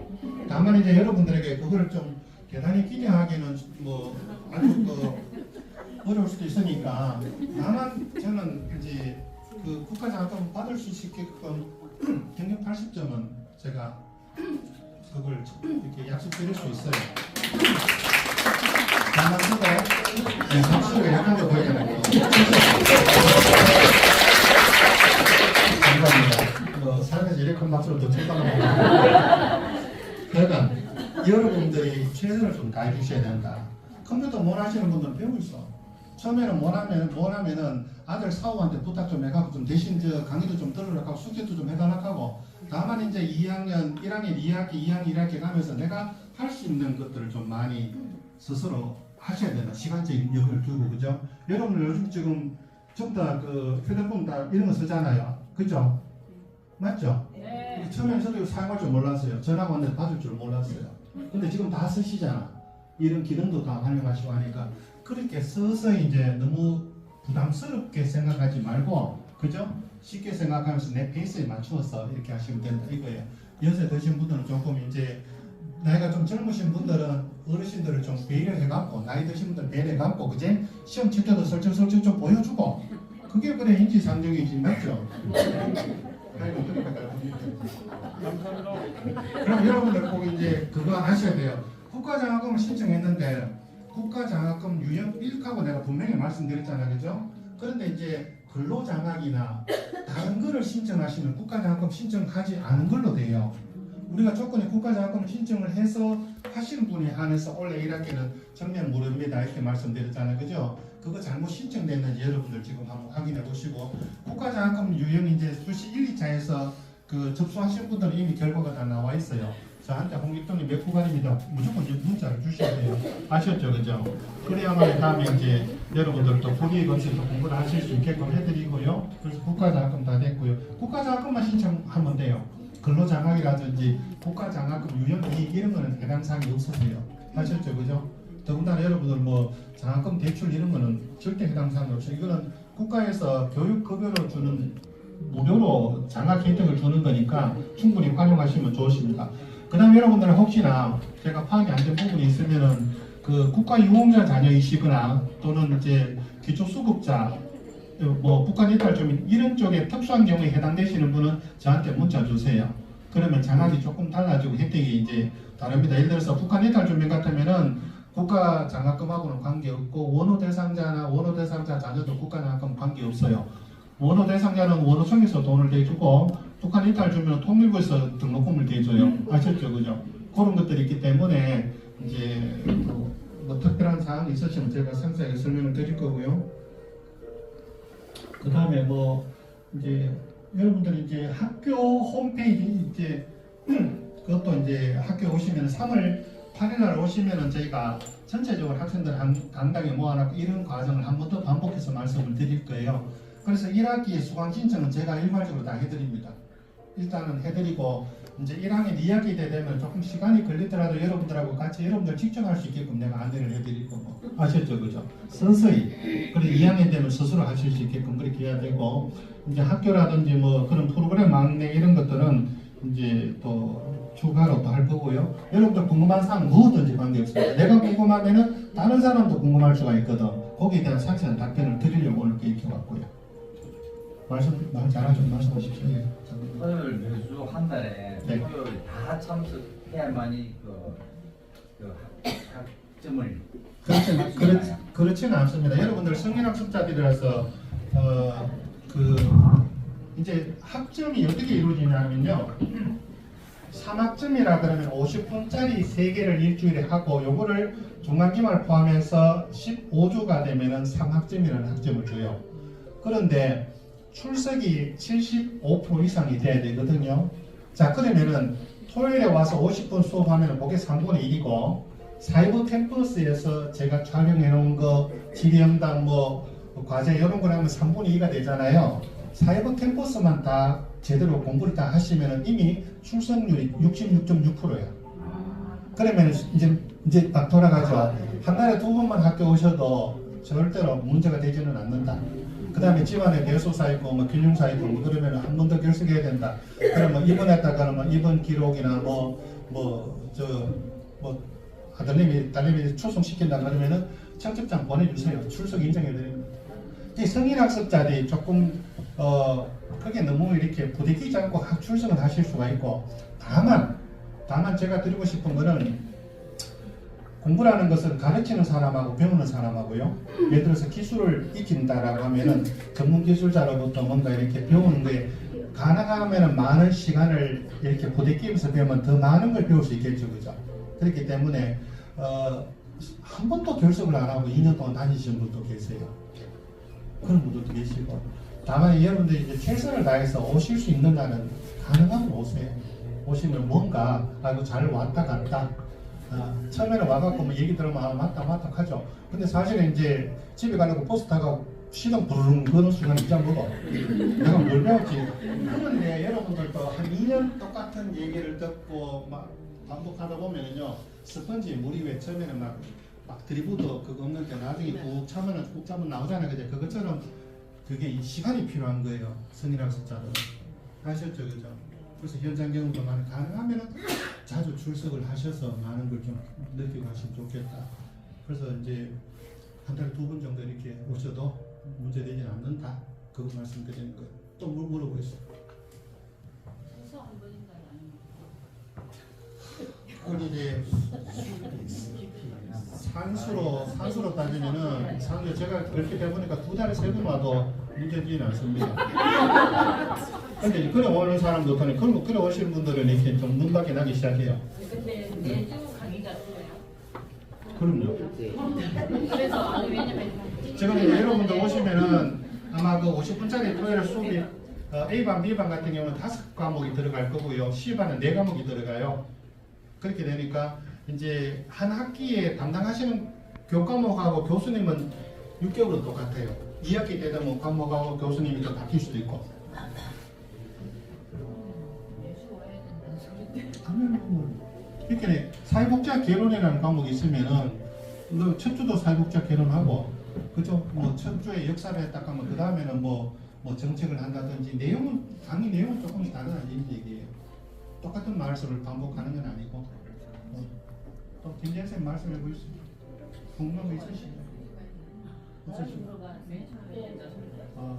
다만 이제 여러분들에게 그거를 좀 대단히 기대하기는 뭐 아주 어려울 수도 있으니까 다만 저는 이제 그 국가장학금 받을 수 있게끔 평균 80점은 제가 그걸 이렇게 약속드릴 수 있어요. 다만 그거 박수가 약한 거 보이잖아요. 감사합니다. 살면서 이렇게 큰 박수를 더 쳐다보고 그러니까 여러분들이 최선을 좀 다해 주셔야 된다. 컴퓨터 못 하시는 분들은 배우고 있어. 처음에는 뭐하면은 아들 사후한테 부탁 좀 해갖고 좀 대신 저 강의도 좀 들으라고 숙제도 좀 해달라고. 다만 이제 1학년 2학기, 2학년 1학기 가면서 내가 할 수 있는 것들을 좀 많이 스스로 하셔야 된다. 시간적인 여유를 두고 그죠? 여러분들 요즘 지금 전부 다 그 휴대폰 다 이런 거 쓰잖아요. 그죠? 맞죠? 네. 처음에 저도 사용할 줄 몰랐어요. 전화가 왔는데 받을 줄 몰랐어요. 근데 지금 다 쓰시잖아. 이런 기능도 다 활용하시고 하니까 그렇게 서서히 이제 너무 부담스럽게 생각하지 말고 그죠? 쉽게 생각하면서 내 페이스에 맞추어서 이렇게 하시면 된다 이거예요. 연세 드신 분들은 조금 이제 나이가 좀 젊으신 분들은 어르신들을 좀 배려해갖고 나이 드신 분들 배려해갖고 그제 시험 칠 때도 설정설정 좀 보여주고 그게 그래 인지상정이지 맞죠? 그럼 여러분들 꼭 이제 그거 하셔야 돼요. 국가장학금을 신청했는데 국가장학금 유형 1하고 내가 분명히 말씀드렸잖아요. 그죠? 그런데 이제 근로장학이나 다른 거를 신청하시면 국가장학금 신청하지 않은 걸로 돼요. 우리가 조건에 국가장학금 신청을 해서 하시는 분에 한해서 원래 1학기는 전면 무료입니다 이렇게 말씀드렸잖아요. 그죠? 그거 잘못 신청됐는지 여러분들 지금 한번 확인해 보시고 국가장학금 유형 이제 수시 1, 2차에서 그 접수하신 분들은 이미 결과가 다 나와 있어요. 저한테 홍익동이 몇 구간입니다. 무조건 문자를 주셔야 돼요. 아셨죠? 그죠? 그래야만 다음에 이제 여러분들도 포기 검색도 공부를 하실 수 있게끔 해드리고요. 그래서 국가장학금 다 됐고요. 국가장학금만 신청하면 돼요. 근로장학이라든지 국가장학금 유형 2 이런 거는 해당 사항이 없으세요. 아셨죠? 그죠? 더군다나 여러분들 뭐 장학금 대출 이런 거는 절대 해당 사항이 없어요. 이거는 국가에서 교육급여로 주는 무료로 장학 혜택을 주는 거니까 충분히 활용하시면 좋으십니다. 그 다음에 여러분들은 혹시나 제가 파악이 안 된 부분이 있으면은 그 국가 유공자 자녀이시거나 또는 이제 기초수급자 뭐 북한이탈주민 이런 쪽에 특수한 경우에 해당되시는 분은 저한테 문자 주세요. 그러면 장학이 조금 달라지고 혜택이 이제 다릅니다. 예를 들어서 북한이탈주민 같으면은 국가 장학금하고는 관계없고 원호 대상자나 원호 대상자 자녀도 국가 장학금 관계없어요. 원호 대상자는 원호청에서 돈을 대주고 북한 이탈주민은 통일부에서 등록금을 대줘요. 아셨죠? 그죠? 그런 것들이 있기 때문에 이제 뭐 특별한 사항이 있으시면 제가 상세하게 설명을 드릴 거고요. 그 다음에 뭐 이제 여러분들이 이제 학교 홈페이지 이제 그것도 이제 학교 오시면 3월 8일날 오시면은 저희가 전체적으로 학생들 당당히 모아놓고 이런 과정을 한 번 더 반복해서 말씀을 드릴 거예요. 그래서 1학기 수강 신청은 제가 일괄적으로 다 해드립니다. 일단은 해드리고 이제 1학년 2학기 때 되면 조금 시간이 걸리더라도 여러분들하고 같이 여러분들 직접 할 수 있게끔 내가 안내를 해드릴 거고 아셨죠? 그죠? 서서히 그리고 2학년 되면 스스로 하실 수 있게끔 그렇게 해야 되고 이제 학교라든지 뭐 그런 프로그램 안내 이런 것들은 이제 또 추가로 또 할 거고요. 여러분들 궁금한 사항 무엇든지 관계없습니다. 내가 궁금하면은 다른 사람도 궁금할 수가 있거든. 거기에 대한 상세한 답변을 드리려고 오늘 이렇게 왔고요. 말 잘하셔서 말씀하십시오. 토요일 매주 한 달에 네. 토요일 다 참석해야만이 그 학점을 그렇지는 않습니다. 여러분들 성인학습자들이라서 그 이제 학점이 어떻게 이루어지냐면요. 3학점이라 그러면 50분짜리 3개를 일주일에 하고 요거를 중간기말 포함해서 15주가 되면은 3학점이라는 학점을 줘요. 그런데 출석이 75% 이상이 돼야 되거든요. 자, 그러면은 토요일에 와서 50분 수업하면 그게 3분의 1이고 사이버 캠퍼스에서 제가 촬영해 놓은 거 질의응답 뭐 과제 이런 걸 하면 3분의 2가 되잖아요. 사이버 캠퍼스만 다 제대로 공부를 다 하시면은 이미 출석률이 66.6%예요. 그러면 이제 딱 돌아가죠. 한 달에 2번만 학교 오셔도 절대로 문제가 되지는 않는다. 그 다음에 집안에 대소사 있고 뭐 균형사 있고 뭐 그러면 한 번 더 결석해야 된다. 그러면 입원했다 그러면 입원 기록이나 아들님이 딸님이 출송시킨다 그러면은 청첩장 보내주세요. 출석 인정해드립니다. 이 성인학습자들이 조금 크게 너무 이렇게 부대끼지 않고 출석을 하실 수가 있고, 다만 제가 드리고 싶은 거는, 공부라는 것은 가르치는 사람하고 배우는 사람하고요. 예를 들어서 기술을 익힌다라고 하면은 전문 기술자로부터 뭔가 이렇게 배우는 거에 가능하면은 많은 시간을 이렇게 부대끼면서 배우면 더 많은 걸 배울 수 있겠죠, 그죠? 그렇기 때문에 한 번도 결석을 안 하고 2년 동안 다니시는 분도 계세요. 그런 분들도 계시고, 다만 여러분들이 이제 최선을 다해서 오실 수 있는 날은 가능하면 오세요. 오시면 뭔가 잘 왔다 갔다. 처음에는 와갖고 뭐 얘기 들으면 맞다 하죠. 근데 사실은 이제 집에 가려고 버스 타고 시동 부르릉 거는 순간 이제 뭐고 내가 뭘 배웠지. 그런데 여러분들도 한 2년 똑같은 얘기를 듣고 막 반복하다 보면은요, 스펀지에 물이 왜 처음에는 막 드리브도 그거 없는데 나중에 꾹 차면 나오잖아요. 그죠? 그것처럼 그게 시간이 필요한 거예요. 성인학습자들은. 아셨죠? 그죠? 그래서 현장 경험도 많이 가능하면 자주 출석을 하셔서 많은 걸 좀 느끼고 하시면 좋겠다. 그래서 이제 한 달에 2번 정도 이렇게 오셔도 문제되지 않는다. 그거 말씀드리는 거예요. 또 물어보고 있어요. 그건 이제 산수로 따지면은 산수 제가 그렇게 해보니까 2달에 3번 와도 문제되지는 않습니다. 근데 그래 오는 사람도 없더니 그래 오시는 분들은 이렇게 좀 눈밖에 나기 시작해요. 근데 매주 강의가 있어요. 그럼요. 그래서 왜냐면 제가 이제 여러분들 오시면은 아마 그 50분짜리 토요일 수업이 A반, B반 같은 경우는 5과목이 들어갈 거고요. C반은 4과목이 들어가요. 그렇게 되니까 이제 한 학기에 담당하시는 교과목하고 교수님은 6개월은 똑같아요. 2학기 때 되면 과목하고 교수님이 또 바뀔 수도 있고. 이렇게 사회복지학 개론이라는 과목이 있으면은 첫 주도 사회복지학 개론하고, 그죠? 뭐 첫 주에 역사를 했다 하면 그 다음에는 뭐 정책을 한다든지 강의 내용은 조금씩 다르다는 얘기예요. 똑같은 말씀을 반복하는 건 아니고. 또 김재현 선생님 말씀해 보시죠. 궁금한 거 있으시죠?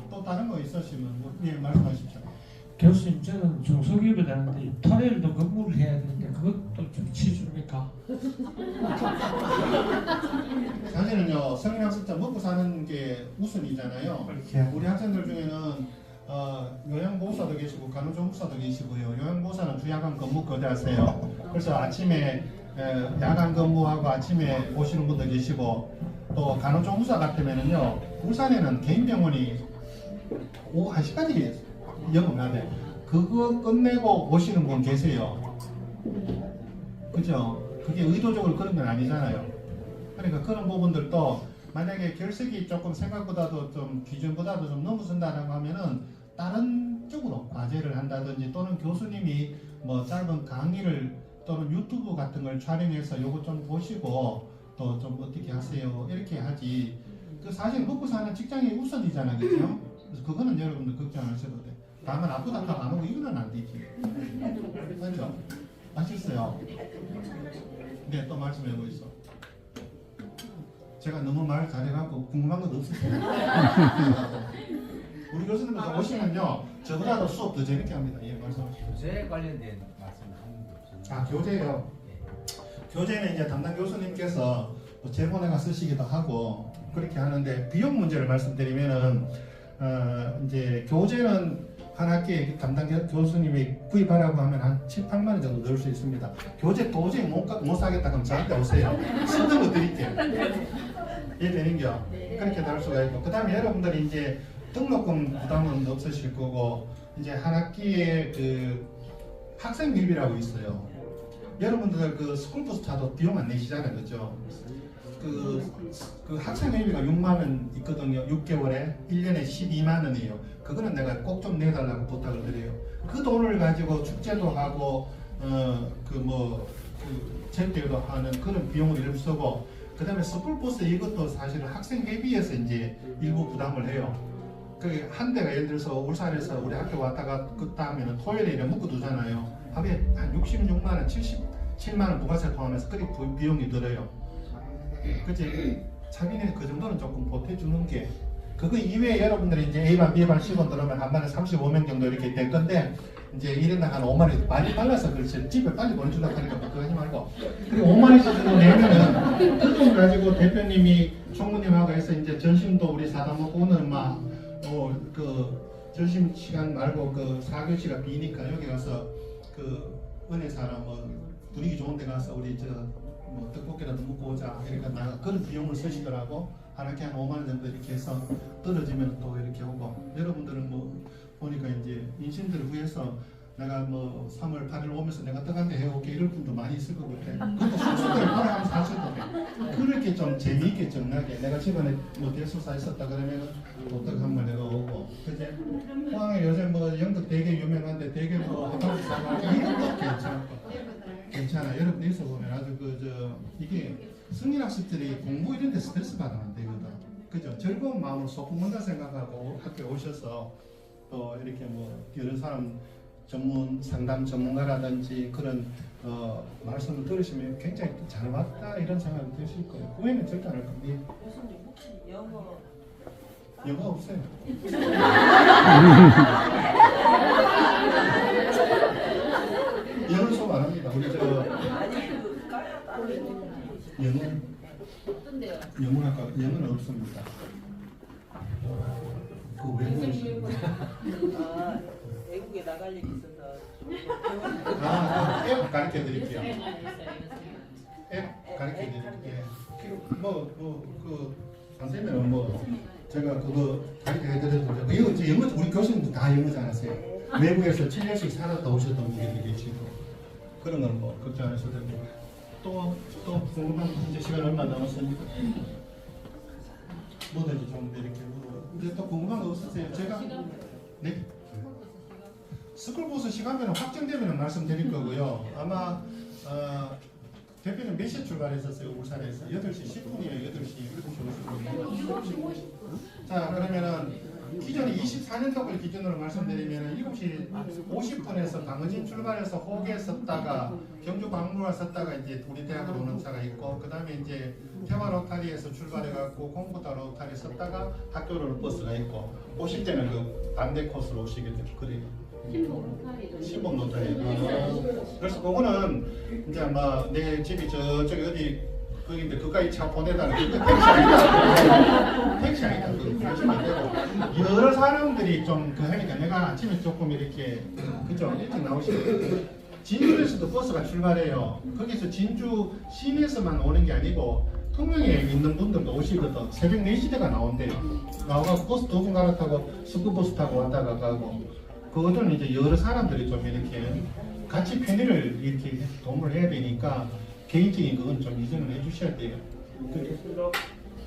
또 다른 거 있으시면 말씀하십시오. 교수님, 저는 중소기업에 다니는데 토요일도 근무를 해야 되는데 그것도 좀 치줍니까? 사실은요, 성인학습자 먹고 사는 게 우선이잖아요. 우리 학생들 중에는 요양보호사도 계시고 간호조무사도 계시고요. 요양보호사는 주야간 근무 거대하세요. 그래서 아침에 야간 근무하고 아침에 오시는 분도 계시고, 또 간호조무사 같으면은요, 부산에는 개인병원이 오후 1시까지 영업하대. 그거 끝내고 오시는 분 계세요. 그죠? 그게 의도적으로 그런 건 아니잖아요. 그러니까 그런 부분들도 만약에 결석이 조금 생각보다도 좀 기준보다도 좀 넘어선다라고 하면은 다른 쪽으로 과제를 한다든지, 또는 교수님이 뭐 짧은 강의를 또는 유튜브 같은 걸 촬영해서 요거 좀 보시고 또 좀 어떻게 하세요 이렇게 하지. 그 사실 먹고 사는 직장이 우선이잖아요, 그죠? 그래서 그거는 여러분들 걱정 안 하셔도 돼. 다만 아프다 하고 안 오고 이거는 안 되지. 맞죠? 아셨어요? 네, 또 말씀해 보이소. 제가 너무 말 잘해갖고 궁금한 것 없으세요? 우리 교수님들 오시면요, 저보다도 수업 더 재밌게 합니다. 예, 말씀하시죠. 교재 관련된 말씀을 하는 거. 교재요. 교재는 이제 담당 교수님께서 제보내가 쓰시기도 하고 그렇게 하는데, 비용 문제를 말씀드리면은 이제 교재는 한 학기에 담당 교수님이 구입하라고 하면 한 7, 8만 원 정도 넣을 수 있습니다. 교재 도저히 못 사겠다 그러면 저한테 오세요. 쓰는 거 드릴게요. 이해되는겨? 그렇게 나올 수가 있고, 그 다음에 여러분들이 이제 등록금 부담은 없으실 거고, 이제 한 학기에 그 학생회비라고 있어요. 여러분들 그 스쿨부스타도 비용 안 내시잖아요, 그죠? 그 학생회비가 6만 원 있거든요. 6개월에 1년에 12만 원이에요. 그거는 내가 꼭 좀 내달라고 부탁을 드려요. 그 돈을 가지고 축제도 하고 제때도 하는 그런 비용을 일부 쓰고, 그 다음에 스쿨버스 이것도 사실은 학생회비에서 이제 일부 부담을 해요. 그 한 대가 예를 들어서 울산에서 우리 학교 왔다가 갔다 하면은 토요일에 이렇게 묶어두잖아요. 하루에 한 66만 원, 77만 원 부가세 포함해서 그렇게 비용이 들어요. 그치? 자기네 그 정도는 조금 보태주는 게 그거 이외에 여러분들이 이제 A반, B반, C반 들어오면 한 반에 35명 정도 이렇게 될 건데 이제 1인당 한 5만원 많이 빨라서 그렇지 집에 빨리 보내준다고 하니까 그거 하지 말고 그리고 5만원 정도 내면은 그 돈 가지고 대표님이 총무님하고 해서 이제 점심도 우리 사다 먹고 오늘 그 점심 시간 말고 그 4교시가 비니까 여기 가서 그 은혜사랑 뭐 분위기 좋은 데 가서 우리 뭐 떡볶이라도 먹고 오자. 그러니까 나 그런 비용을 쓰시더라고. 한 학기 한 5만 원 정도 이렇게 해서 떨어지면 또 이렇게 오고. 여러분들은 뭐 보니까 이제 인신들을 위해서 내가 뭐 3월 8일 오면서 내가 떡 한 대 해올게 이럴 분도 많이 있을 것 같아. 그것도 순서대로 돌아가면서 하셔도 돼. 그렇게 좀 재미있게 정나게 내가 집안에 뭐 대소사 있었다 그러면은 떡 한 번 내가 오고. 그제 포항에 요새 뭐 영덕 되게 유명한데 되게 뭐 한번 사고 이런 것도 괜찮아. 여러분 여기서 보면 아주 이게 승리학습들이 공부 이런 데 스트레스 받으면 안 되거든. 그죠? 즐거운 마음으로 소풍 온다 생각하고 학교에 오셔서 또 이렇게 뭐 여러 사람 전문 상담 전문가라든지 그런 말씀을 들으시면 굉장히 잘 맞다 이런 생각이 드실 거예요. 후회는 절대 안 할 겁니다. 교수님 혹시 영어 없어요. 영어 수업 안 합니다. 우리 영어는 없습니다. 그 외국에 나갈 일이 있어서 앱 가르쳐 드릴게요. 앱 가르쳐 드릴게요. 그 선생님은 제가 그거 가르쳐 해드려도 영어 우리 교수님도 다 영어지 않으세요? 외국에서 7년씩 살았다 오셨던 분들이 계시고 그런 건 뭐 걱정 안 하셔도 되고 또 궁금한 이제 시간 얼마 남았습니다. 뭐든지 좀 이렇게 근데 또 궁금한 거 없으세요? 제가 네? 스쿨버스 시간표는 확정되면 말씀드릴 거고요. 아마 대표님 몇 시에 출발했었어요? 울산에서 8시 10분이에요. 8시 7시 50분. 자 그러면은 기존에 24년도를 기준으로 말씀드리면 7시 50분에서 강은진 출발해서 호계에 섰다가 경주 박물관 섰다가 이제 우리 대학으로 오는 차가 있고 그 다음에 이제 태화 로타리에서 출발해갖고 공부다 로타리에 섰다가 학교로 오는 버스가 있고 오실 때는 그 반대 코스로 오시게 돼요. 그래요. 신봉 로타리. 그래서 그거는 이제 아마 내 집이 저쪽에 어디 거기인데 그까지 차 보내다가 택시 아니다. 택시 아니다. 그거 하시면 안 되고 여러 사람들이 좀 하니까 내가 아침에 조금 이렇게 그죠 일찍 나오시고 진주에서도 버스가 출발해요. 거기서 진주 시내에서만 오는 게 아니고 통영에 있는 분들도 오시거든. 새벽 4시대가 나온대요. 나와서 버스 2분 갈아타고 스쿨버스 타고 왔다가 가고 그거는 이제 여러 사람들이 좀 이렇게 같이 편의를 이렇게 도움을 해야 되니까 개인적인 그건 좀 이전을 해주셔야 돼요.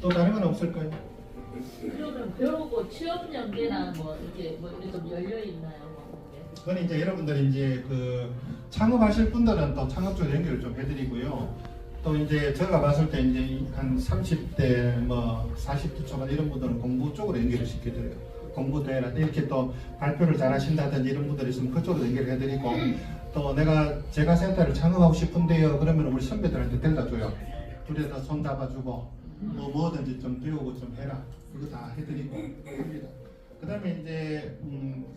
또 다른 건 없을까요? 그러면 배우고 취업 연계나 이렇게 좀 열려 있나요? 그건 이제 여러분들이 이제 그 창업하실 분들은 또 창업 쪽 연결을 좀 해드리고요. 또 이제 제가 봤을 때 이제 한 30대 40대 초반 이런 분들은 공부 쪽으로 연결을 시켜드려요. 공부대회나 이렇게 또 발표를 잘 하신다든지 이런 분들이 있으면 그쪽으로 연결해드리고 또 제가 센터를 창업하고 싶은데요 그러면 우리 선배들한테 데려다 줘요. 둘이 다 손 잡아주고 뭐든지 좀 배우고 좀 해라 그거 다 해드리고 합니다. 그 다음에 이제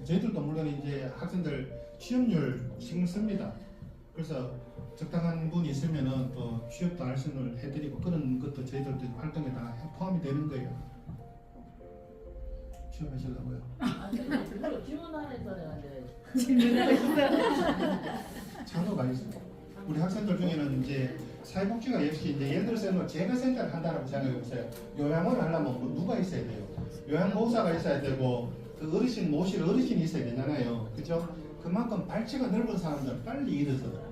저희들도 물론 이제 학생들 취업률 신경 씁니다. 그래서 적당한 분이 있으면은 또 취업도 알선을 해드리고 그런 것도 저희들도 활동에 다 포함이 되는 거예요. 취업하시려고요? 아니, 질문하면서 창업가 있어요. 우리 학생들 중에는 이제 사회복지가 역시 이제 예를 들어서 제가 센터를 한다라고 생각해보세요. 요양원을 하려면 누가 있어야 돼요? 요양보호사가 있어야 되고 그 어르신 모실 어르신이 있어야 되잖아요. 그죠? 그만큼 발치가 넓은 사람들은 빨리 일어서요.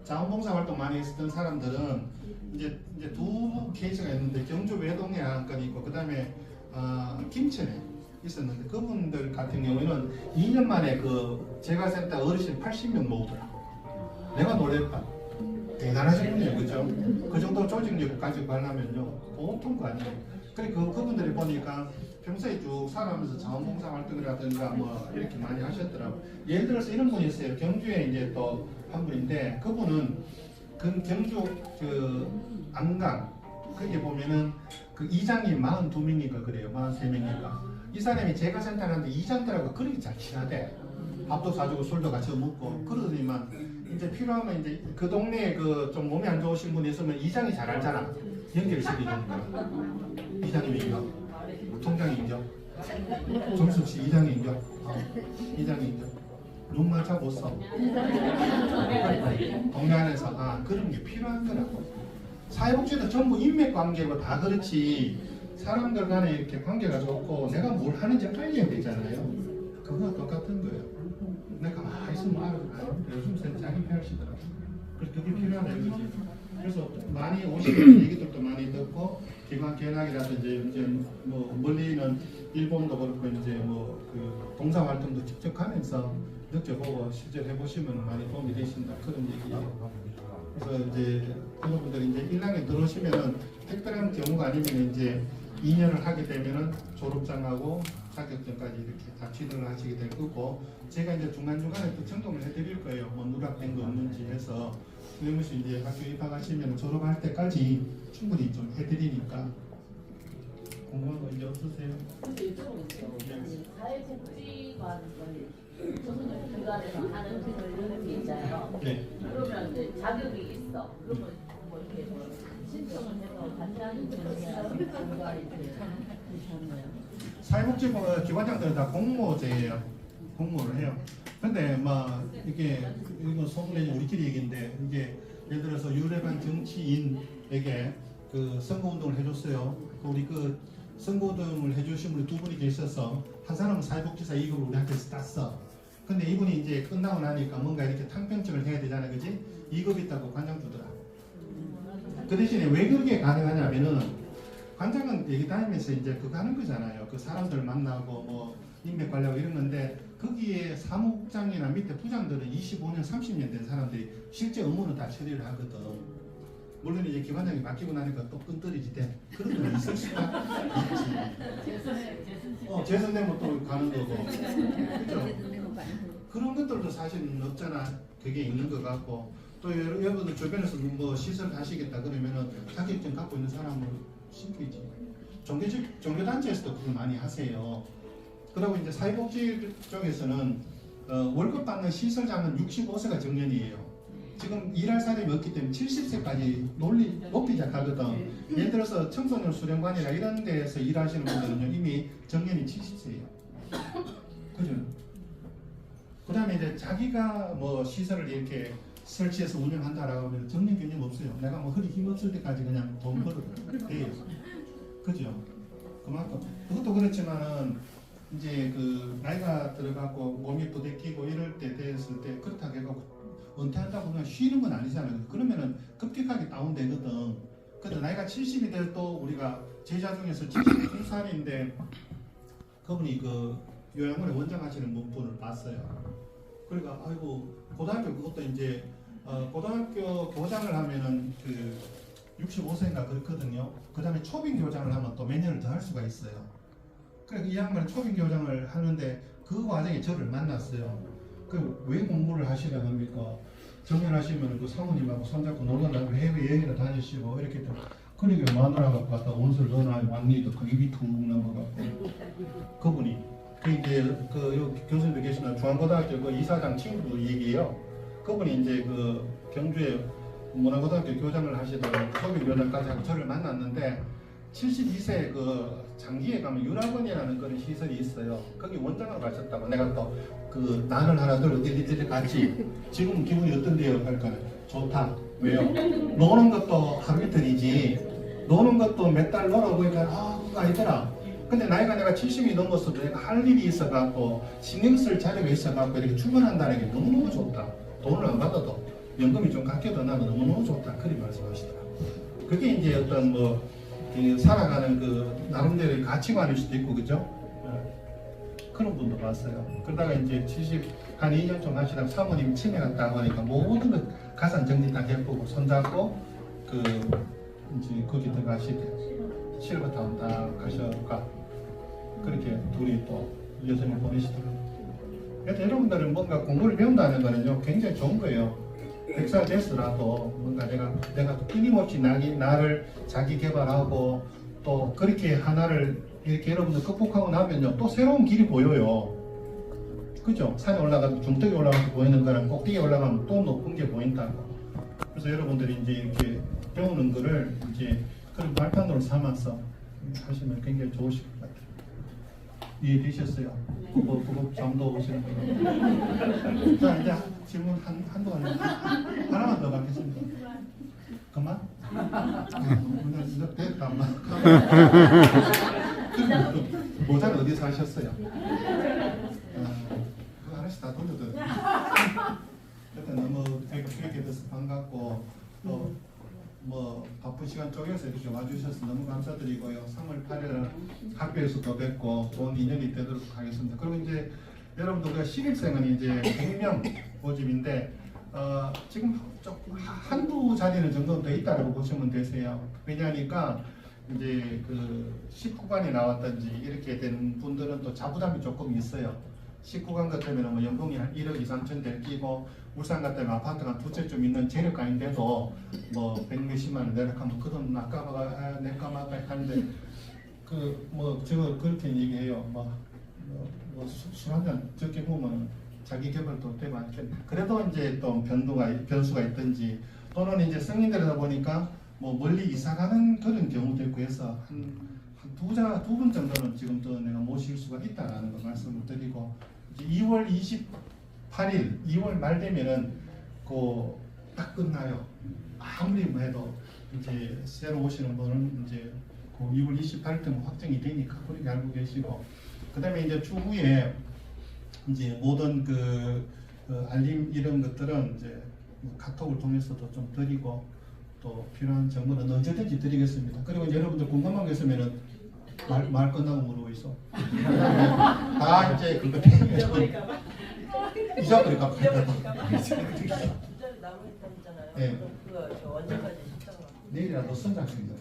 자원봉사 활동 많이 했었던 사람들은 이제 두 케이스가 있는데 경주 외동에 한 건 있고 그 다음에 김천에 있었는데 그분들 같은 경우에는 2년 만에 그 제가센터 어르신 80명 모으더라. 내가 놀랬다. 대단하신 분이에요. 그죠? 그 정도 조직력을 가지고 하려면요 보통 거 아니에요. 그리고 그분들이 보니까 평소에 쭉 살아가면서 자원봉사 활동이라든가 이렇게 많이 하셨더라고요. 예를 들어서 이런 분이 있어요. 경주에 이제 또 한 분인데 그분은 경주 그 안강 거기 보면은 그 이장이 42명인가 그래요. 43명인가. 이 사람이 제가 생각하는데 이장들하고 그렇게 잘 친하대. 밥도 사주고 술도 같이 먹고 그러더니만 이제 필요하면 이제 그 동네에 그 좀 몸이 안 좋으신 분이 있으면 이장이 잘 알잖아. 연결시켜주는 거야. 이장님이 인정. 통장이 인정. 정수 씨 이장이 인정. 이장이 인정. 눈 맞아 못 써. 동네 안에서 그런 게 필요한 거라고. 사회복지도 전부 인맥 관계고 다 그렇지 사람들 간에 이렇게 관계가 좋고 내가 뭘 하는지 알려야 되잖아요. 그거랑 똑같은 거예요. 내가 가만히 있으면 알아. 요즘 새 자기 펴시더라고. 그래서 그게 필요하다 이거지. 그래서 많이 오시는 얘기들도 많이 듣고 기관 견학이라든지 이제 뭐 멀리는 일본도 그렇고 이제 뭐 그 봉사 활동도 직접 하면서 느껴보고 실제로 해보시면 많이 도움이 되신다 그런 얘기예요. 그래서 이제 여러분들이 이제 1학년 들어오시면은 특별한 경우가 아니면 이제 2년을 하게 되면은 졸업장하고 자격증까지 이렇게 다 취득을 하시게 될 거고 제가 이제 중간중간에 또 점검을 해드릴 거예요. 뭐 누락된 거 없는지 해서 그러면서 이제 학교 입학하시면 졸업할 때까지 충분히 좀 해드리니까 궁금한 거 이제 없으세요? 사회복지관 교수님 기관에서 하는 그런 게 있잖아요. 네. 그러면 이제 자격이 있어. 그러면 뭐 이렇게 뭐 신청을 해서 간단히 뭔가 이렇게 하나요? 사회복지부 기관장들은 다 공모제예요. 공모를 해요. 근데 막 이게 이거 소문내지 우리끼리 얘기인데 이게 예를 들어서 유례반 정치인에게 그 선거운동을 해줬어요. 우리 그 선거운동을 해주신 분이 두 분이 계셔서 한 사람은 사회복지사 2급을 우리 학교에서 땄어. 근데 이분이 이제 끝나고 나니까 뭔가 이렇게 탕평증을 해야 되잖아, 그지? 2급 있다고 관장 주더라. 그 대신에 왜 그렇게 가능하냐면은 관장은 얘기 다니면서 이제 그거 하는 거잖아요. 그 사람들 만나고 뭐 인맥 관리하고 이런 건데 거기에 사무국장이나 밑에 부장들은 25년, 30년 된 사람들이 실제 업무는 다 처리를 하거든. 물론 이제 기관장이 바뀌고 나니까 또 끈떨이지 돼. 그런 건 있을 수가 있지. 재선되면 또 가는 거고. 그죠? 그런 것들도 사실은 없잖아. 그게 있는 것 같고. 또 여러분들 주변에서 뭐 시설 하시겠다 그러면은 자격증 갖고 있는 사람을 시키지. 종교단체에서도 그걸 많이 하세요. 그리고 이제 사회복지 쪽에서는 월급 받는 시설장은 65세가 정년이에요. 지금 일할 사람이 없기 때문에 70세까지 높이 시작하거든. 예를 들어서 청소년 수련관이나 이런 데에서 일하시는 분들은 이미 정년이 70세예요. 그죠? 그 다음에 이제 자기가 뭐 시설을 이렇게 설치해서 운영한다라고 하면 정년 개념 없어요. 내가 뭐 허리 힘 없을 때까지 그냥 돈 벌어도 돼요. 그죠? 그만큼 그것도 그렇지만은 이제 그 나이가 들어가고 몸이 부대끼고 이럴 때 됐을 때 그렇다고 해가지고 은퇴한다고 그냥 쉬는 건 아니잖아요. 그러면은 급격하게 다운되거든. 근데 나이가 70이 돼도 우리가 제자 중에서 72살인데 그분이 그 요양원에 원장하시는 분을 봤어요. 그러니까 아이고 고등학교 그것도 이제 고등학교 교장을 하면은 그 65세인가 그렇거든요. 그 다음에 초빙 교장을 하면 또 몇 년을 더 할 수가 있어요. 그래서 이 양반은 초빙 교장을 하는데 그 과정에 저를 만났어요. 그 왜 공부를 하시려고 합니까? 정년하시면 그 사모님하고 손잡고 놀러 다니고 해외 여행을 다니시고 이렇게 또 그러니까 마누라가 갔다 온술 넣어놔 왔니도 그 입이 툭 넘어가고 그분이 그 이제 그 교수님들 계시는 중앙고등학교 그 이사장 친구 얘기예요. 그분이 이제 그 경주에 문화고등학교 교장을 하시던 초빙 교장까지 하고 저를 만났는데 72세 그 장기에 가면 유학원이라는 그런 시설이 있어요. 거기 원장을 가셨다고 내가 또 그 나는 하나들 어디 갔지. 지금 기분이 어떤데요? 그러니까 좋다. 왜요? 노는 것도 하루 이틀이지. 노는 것도 몇 달 놀아 보니까 그거 아니더라. 근데 나이가 내가 70이 넘었어도 내가 할 일이 있어갖고 신경 쓸 자리가 있어갖고 이렇게 출근한다는 게 너무너무 좋다. 돈을 안 받아도 연금이 좀 깎여도 나는 너무너무 좋다. 그리 말씀하시더라고요. 그게 이제 어떤 뭐 살아가는 그 나름대로의 가치관일 수도 있고 그죠? 그런 분도 봤어요. 그러다가 이제 한 2년 좀 하시다가 사모님이 치매 갔다고 하니까 모든 것 가산 정리 다 해보고 손잡고 그 이제 거기 들어가시대. 실버타운 다 가셔가 그렇게 둘이 또 여성을 보내시더라고요. 그래서 여러분들은 뭔가 공부를 배운다는 거는요 굉장히 좋은 거예요. 100살 됐으라도 뭔가 내가 끊임없이 나를 자기 개발하고 또 그렇게 하나를 이렇게 여러분들 극복하고 나면요 또 새로운 길이 보여요. 그죠? 산에 올라가도 중턱에 올라가서 보이는 거랑 꼭대기에 올라가면 또 높은 게 보인다고. 그래서 여러분들이 이제 이렇게 배우는 거를 이제 그런 발판으로 삼아서 하시면 굉장히 좋으실 것 같아요. 이해되셨어요? 그거 잠도 오시는 거. 자 이제 질문 한두 가지 하나만 더 받겠습니다. 그만? 됐다 엄마. 모자는 어디서 하셨어요? 그거 하나씩 다 돌려드려요. 일단 너무 뵙게 돼서 반갑고 또 뭐 바쁜 시간 쪼개서 이렇게 와주셔서 너무 감사드리고요. 3월 8일 학교에서 더 뵙고 좋은 인연이 되도록 하겠습니다. 그리고 이제 여러분들 우리가 신입생은 이제 100명 모집인데 지금 조금 한두 자리는 정도 더 있다고 보시면 되세요. 왜냐하니까 이제 그 19관이 나왔든지 이렇게 된 분들은 또 자부담이 조금 있어요. 19관 같으면 뭐 연봉이 한 1억 2, 3천 될 끼고 울산 같으면 아파트가 두 채 좀 있는 재력가인데도 뭐 100몇십만 원 내락하면 그 돈 아까봐 내가 막아 하는데 그 뭐 저 그렇게 얘기해요. 뭐 술 한잔 적게 보면 자기 개발도 되고 않겠네. 그래도 이제 또 변수가 있든지 또는 이제 성인들이다 보니까 뭐 멀리 이사 가는 그런 경우도 있고 해서 두 분 정도는 지금 또 내가 모실 수가 있다라는 걸 말씀을 드리고 이제 2월 28일 2월 말 되면은 그 딱 끝나요. 아무리 뭐 해도 이제 새로 오시는 분은 이제 그 2월 28일 때면 확정이 되니까 그렇게 알고 계시고 그다음에 이제 추후에 이제 모든 그 알림 이런 것들은 이제 뭐 카톡을 통해서도 좀 드리고 또 필요한 정보는 언제든지 드리겠습니다. 그리고 이제 여러분들 궁금한 게 있으면은 말 끝나고 물어보 있어. 다 이제 그거 잊어버릴까 봐. 네. 내일이라도 선착순이다.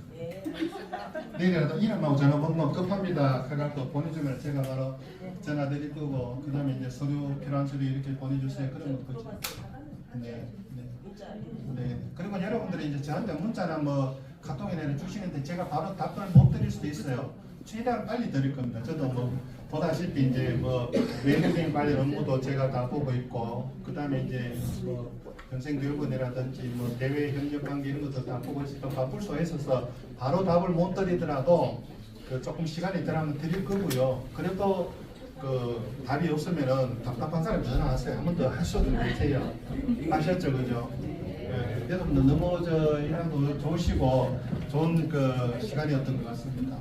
내일이라도 이름하고 전화번호 급합니다. 해갖고 보내주면 제가 바로 전화 드릴 거고 그 다음에 이제 서류 필요한 서류 이렇게 보내주세요. 그러면 그렇죠. 네. 그리고 여러분들이 이제 저한테 문자나 뭐 카톡이나 주시는데 제가 바로 답변을 못 드릴 수도 있어요. 최대한 빨리 드릴 겁니다. 저도 뭐 보다시피 이제 뭐 외국인 관련 업무도 제가 다 보고 있고 그 다음에 이제 뭐 평생교육원이라든지 뭐 대외 협력 관계 이런 것도 다 보고 있어서 바쁠 수 있어서 바로 답을 못 드리더라도 그 조금 시간이 들어가면 드릴 거고요. 그래도 그 답이 없으면은 답답한 사람 전화하세요. 한 번 더 하셔도 되세요. 아셨죠, 그죠? 네, 여러분들 너무 일하고 좋으시고 좋은 그 시간이었던 것 같습니다.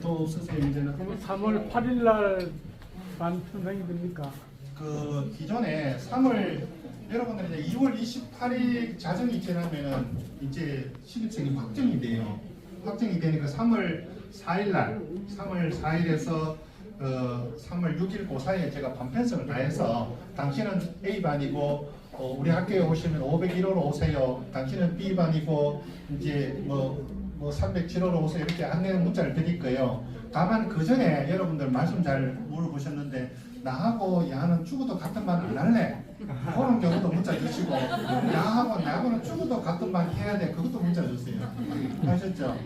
또 없으세요 이제는? 그럼 3월 8일 날만 편성이 됩니까? 그 기존에 3월 여러분들 이제 2월 28일 자정이 지나면은 이제 신입생이 확정이 돼요. 확정이 되니까 3월 4일 날, 3월 4일에서 3월 6일 그 사이에 제가 반편성을 다 해서 당신은 A반이고 우리 학교에 오시면 501호로 오세요. 당신은 B반이고 이제 뭐 307호로 오세요. 이렇게 안내 문자를 드릴 거예요. 다만 그 전에 여러분들 말씀 잘 물어보셨는데 나하고 야는 죽어도 같은 반 안 할래? 그런 경우도 문자 주시고 나하고는 죽어도 같은 반 해야 돼. 그것도 문자 주세요. 아셨죠?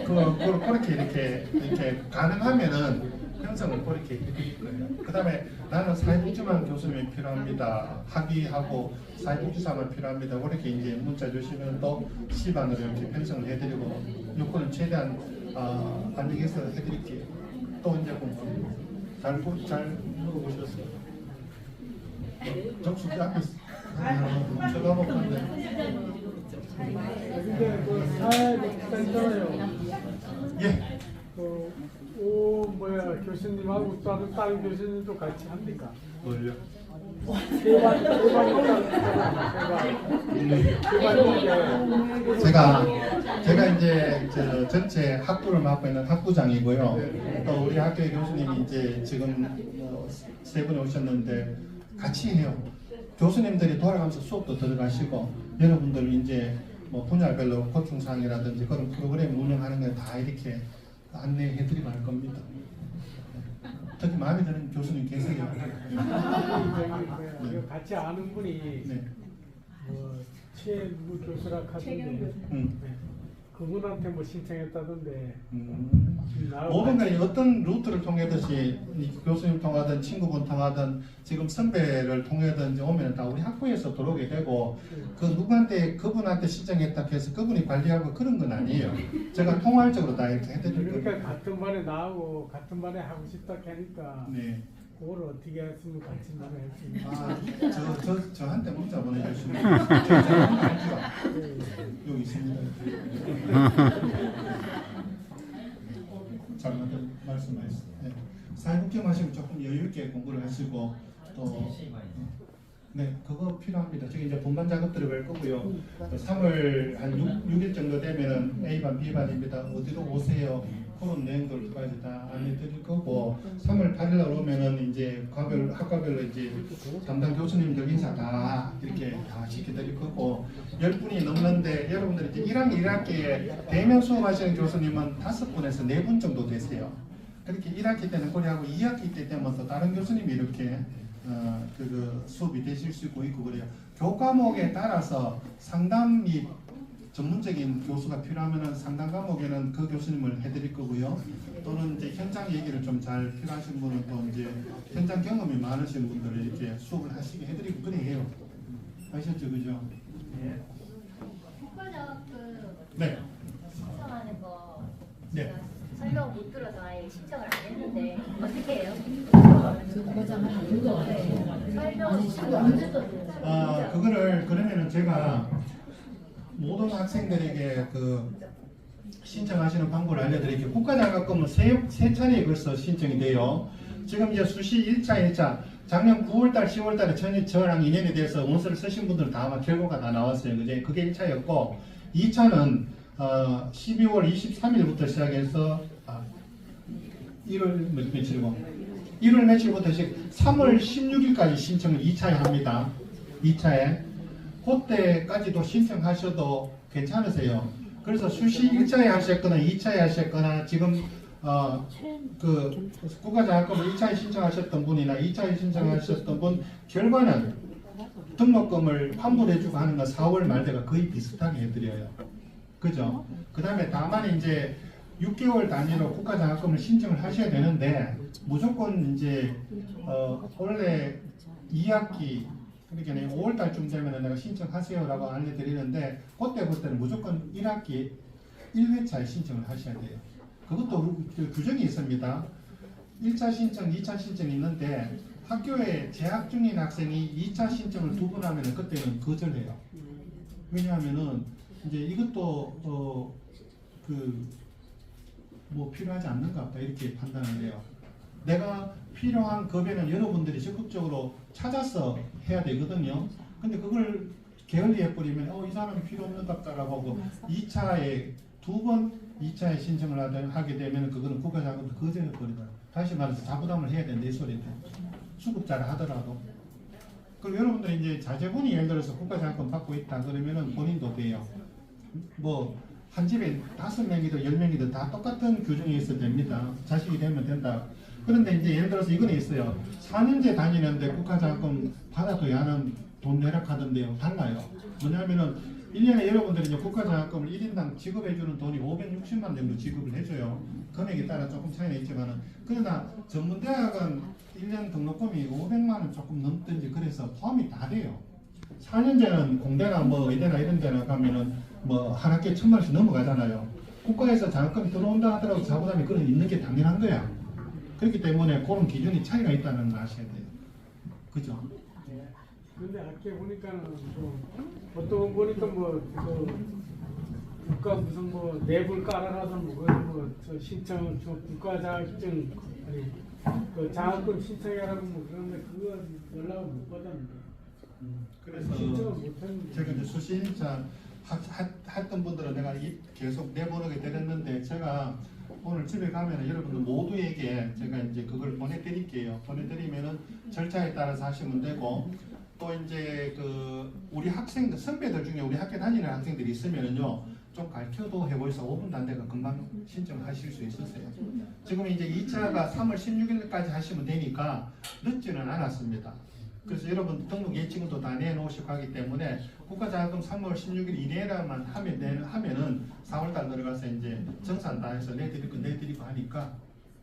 그렇게 이렇게 가능하면은 편성을 그렇게 해드릴 거예요. 그 다음에 나는 사회복지만 교수님이 필요합니다. 학위하고 사회복지사만 필요합니다. 그렇게 이제 문자 주시면 또 시반으로 이렇게 편성을 해드리고 요건은 최대한 반영해서 해드릴게요. 또 이제 잘 물어보셨어요. 정수 앞에 쳐다볼 건데. 근데 그 사회복지사 있잖아요. 예. 교수님하고 다른 교수님도 같이 합니까? 뭘요? 제가 이제 전체 학부를 맡고 있는 학부장이고요. 또 우리 학교의 교수님이 이제 지금 세 분이 오셨는데 같이 해요. 교수님들이 돌아가면서 수업도 들어가시고 여러분들 이제 뭐 분야별로 고충사항이라든지 그런 프로그램 운영하는 거 다 이렇게 안내해드리고 할 겁니다. 특히 마음에 드는 교수님 계세요? 같이 아는 분이 네. 최누구 교수라 하던데 그분한테 뭐 신청했다던데. 모든 게 어떤 루트를 통해듯이 교수님 통하든 친구분 통하든 지금 선배를 통해든 오면 다 우리 학부에서 들어오게 되고 그 누구한테 그분한테 신청했다 해서 그분이 관리하고 그런 건 아니에요. 제가 통괄적으로 다 이렇게 해드릴 거예요. 그러니까 같은 반에 나하고 같은 반에 하고 싶다 하니까 네. 그걸 어떻게 했으면 같이 나눠했습니다. 저한테 문자 보내주시면 여기 있습니다. 잘 말씀하셨어요. 네. 사회복귀 하시면 조금 여유 있게 공부를 하시고 또 네, 그거 필요합니다. 저기 이제 본반 작업들을 할 거고요. 3월 한 6일 정도 되면은 A반, B반입니다. 어디로 오세요? 그런 내용들까지 다 안내 드릴 거고 3월 8일 날 오면은 이제 학과별로 이제 담당 교수님들 인사 다 이렇게 다 시켜드릴 거고 10분이 넘는데 여러분들이 이제 1학기 1학기에 대면 수업하시는 교수님은 5분에서 4분 정도 되세요. 그렇게 1학기 때는 그래하고 2학기 때 되면 또 다른 교수님이 이렇게 그 수업이 되실 수 있고 그래요. 교과목에 따라서 상담이 전문적인 교수가 필요하면은 상담 과목에는 그 교수님을 해드릴 거고요. 또는 이제 현장 얘기를 좀 잘 필요하신 분은 또 이제 현장 경험이 많으신 분들을 이렇게 수업을 하시게 해드리고 그래 해요. 아셨죠, 그죠? 네. 네. 신청하는 거 네. 설명 못 들어서 아예 신청을 안 했는데 어떻게 해요? 설명 언제 또 그거를 그러면은 제가 모든 학생들에게 그 신청하시는 방법을 알려드릴게요. 국가장학금은 세 차례에 걸쳐 신청이 돼요. 지금 이제 수시 1차 작년 9월달, 10월달에 저랑 인연이 돼서 원서를 쓰신 분들은 다 아마 결과가 다 나왔어요. 그게 1차였고 2차는 12월 23일부터 시작해서 1월 며칠이고 1월 며칠부터 3월 16일까지 신청을 2차에 합니다. 2차에 그때까지도 신청하셔도 괜찮으세요. 그래서 수시 1차에 하셨거나 2차에 하셨거나 지금 그 국가장학금을 1차에 신청하셨던 분이나 2차에 신청하셨던 분 결과는 등록금을 환불해주고 하는 건 4월 말대가 거의 비슷하게 해드려요. 그죠? 그 다음에 다만 이제 6개월 단위로 국가장학금을 신청을 하셔야 되는데 무조건 이제 원래 2학기 그러니까 5월달쯤 되면 내가 신청하세요라고 알려드리는데 그때부터는 무조건 1학기 1회차에 신청을 하셔야 돼요. 그것도 규정이 있습니다. 1차 신청, 2차 신청이 있는데 학교에 재학 중인 학생이 2차 신청을 2번 하면 그때는 거절해요. 왜냐하면은 이제 이것도 뭐 필요하지 않는가 보다 이렇게 판단을 해요. 내가 필요한 급여는 여러분들이 적극적으로 찾아서 해야 되거든요. 근데 그걸 게을리해버리면 이 사람이 필요 없는 것 같다라고 하고 2차에 2번 2차에 신청을 하게 되면 그거는 국가장학금도 거절해버리다. 다시 말해서 자부담을 해야 된다 이 소리죠. 수급자를 하더라도. 그리고 여러분들이 이제 자제분이 예를 들어서 국가장학금 받고 있다 그러면은 본인도 돼요. 뭐 한 집에 5명이든 10명이든 다 똑같은 규정이 있어야 됩니다. 자식이 되면 된다. 그런데 이제 예를 들어서 이건 있어요. 4년제 다니는데 국가장학금 받아둬야 하는 돈 내락 하던데요. 달라요. 뭐냐면은 1년에 여러분들이 이제 국가장학금을 1인당 지급해주는 돈이 560만 정도 지급을 해줘요. 금액에 따라 조금 차이는 있지만은. 그러나 전문대학은 1년 등록금이 500만 원 조금 넘든지 그래서 포함이 다 돼요. 4년제는 공대나 뭐 의대나 이런 데나 가면은 뭐 한 학기에 1,000만 원씩 넘어가잖아요. 국가에서 장학금이 들어온다 하더라도 자부담이 그런 있는 게 당연한 거야. 그렇기 때문에 그런 기준이 차이가 있다는 걸 아셔야 돼요. 그죠? 근데 학교에 보니까는 좀 어떤 보니까 국가 무슨 랩을 깔아놔서 저 신청 국가 자격증 그 장학금 신청해라고 그러는데 그거 연락을 못 받았는데. 그래서 신청을 못 했는데. 제가 이제 수시 1차 했던 분들은 내가 계속 내보내게 되었는데 제가 오늘 집에 가면 여러분들 모두에게 제가 이제 그걸 보내드릴게요. 보내드리면은 절차에 따라서 하시면 되고 또 이제 그 우리 학생들 선배들 중에 우리 학교 다니는 학생들이 있으면은요 좀 가르쳐도 해보셔서 5분도 안 돼가 금방 신청하실 수 있으세요. 지금 이제 2차가 3월 16일까지 하시면 되니까 늦지는 않았습니다. 그래서 여러분 등록 예치금도 다 내놓으시고 하기 때문에 국가장학금 3월 16일 이내라만 하면은 4월달 들어가서 이제 정산 다 해서 내드리고 하니까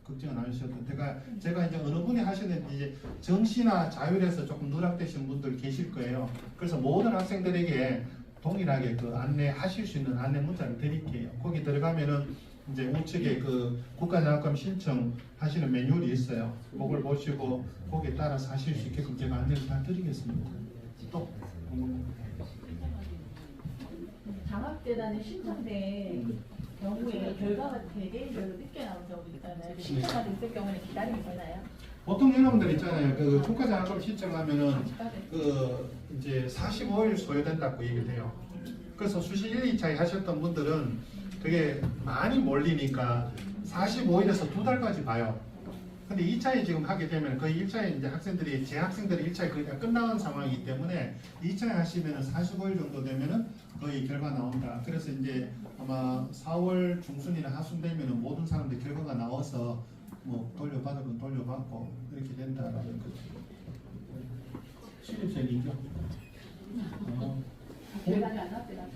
걱정은 안 하셔도 제가 이제 어느 분이 하시는지 이제 정시나 자율에서 조금 누락되신 분들 계실 거예요. 그래서 모든 학생들에게 동일하게 그 안내하실 수 있는 안내 문자를 드릴게요. 거기 들어가면은 이제 우측에 그 국가장학금 신청하시는 매뉴얼이 있어요. 그걸 보시고 거기에 따라서 하실 수 있게끔 제가 안내를 다 드리겠습니다. 또 장학재단에 신청된 경우에 결과가 되게 늦게 나온 경우도 있잖아요. 신청가 있을 경우는 기다리면 되나요? 보통 여러분들 있잖아요. 그 국가장학금 신청하면은 그 이제 45일 소요된다고 얘기를 해요. 그래서 수시 1, 2차에 하셨던 분들은 그게 많이 몰리니까 45일에서 2달까지 봐요. 근데 2차에 지금 하게 되면 거의 1차에 이제 학생들이 재학생들이 1차에 거의 다 끝나는 상황이기 때문에 2차에 하시면은 45일 정도 되면은 거의 결과 나온다. 그래서 이제 아마 4월 중순이나 하순 되면은 모든 사람들 결과가 나와서 뭐 돌려받을 건 돌려받고 이렇게 된다라는 거죠. 신입생이죠? 결과가 안 나왔대요.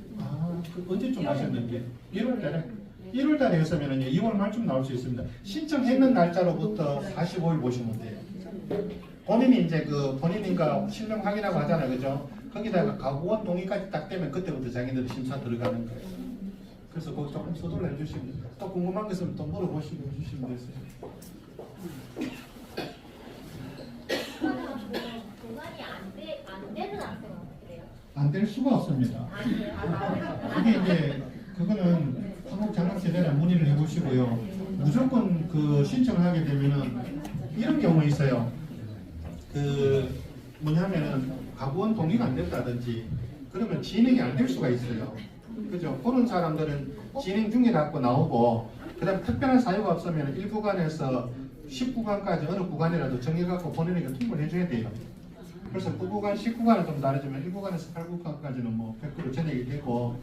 그 언제쯤 하셨는데? 1월달에? 1월달에 했으면은 2월 말쯤 나올 수 있습니다. 신청했는 날짜로부터 45일 보시면 돼요. 본인이 이제 그 본인인가 실명 확인하고 하잖아요, 그죠? 거기다가 가구원 동의까지 딱 되면 그때부터 자기들이 심사 들어가는 거예요. 그래서 그거 조금 서둘러 해주시면 또 궁금한 거 있으면 또 물어보시고 해주시면 되세요. 동안이 안 되는 학생은 어때요? 안 될 수가 없습니다. 그게 이제 그거는 한국장학재단에 문의를 해보시고요. 무조건 그 신청을 하게 되면은 이런 경우 있어요. 그 뭐냐면은 가구원 동의가 안 됐다든지 그러면 진행이 안 될 수가 있어요. 그죠? 그런 사람들은 진행 중이라고 나오고 그다음 특별한 사유가 없으면 1구간에서 10구간까지 어느 구간이라도 정해갖고 본인에게 통보를 해줘야 돼요. 그래서 9구간, 10구간은 좀 다르지만 1구간에서 8구간까지는 뭐 100% 전액이 되고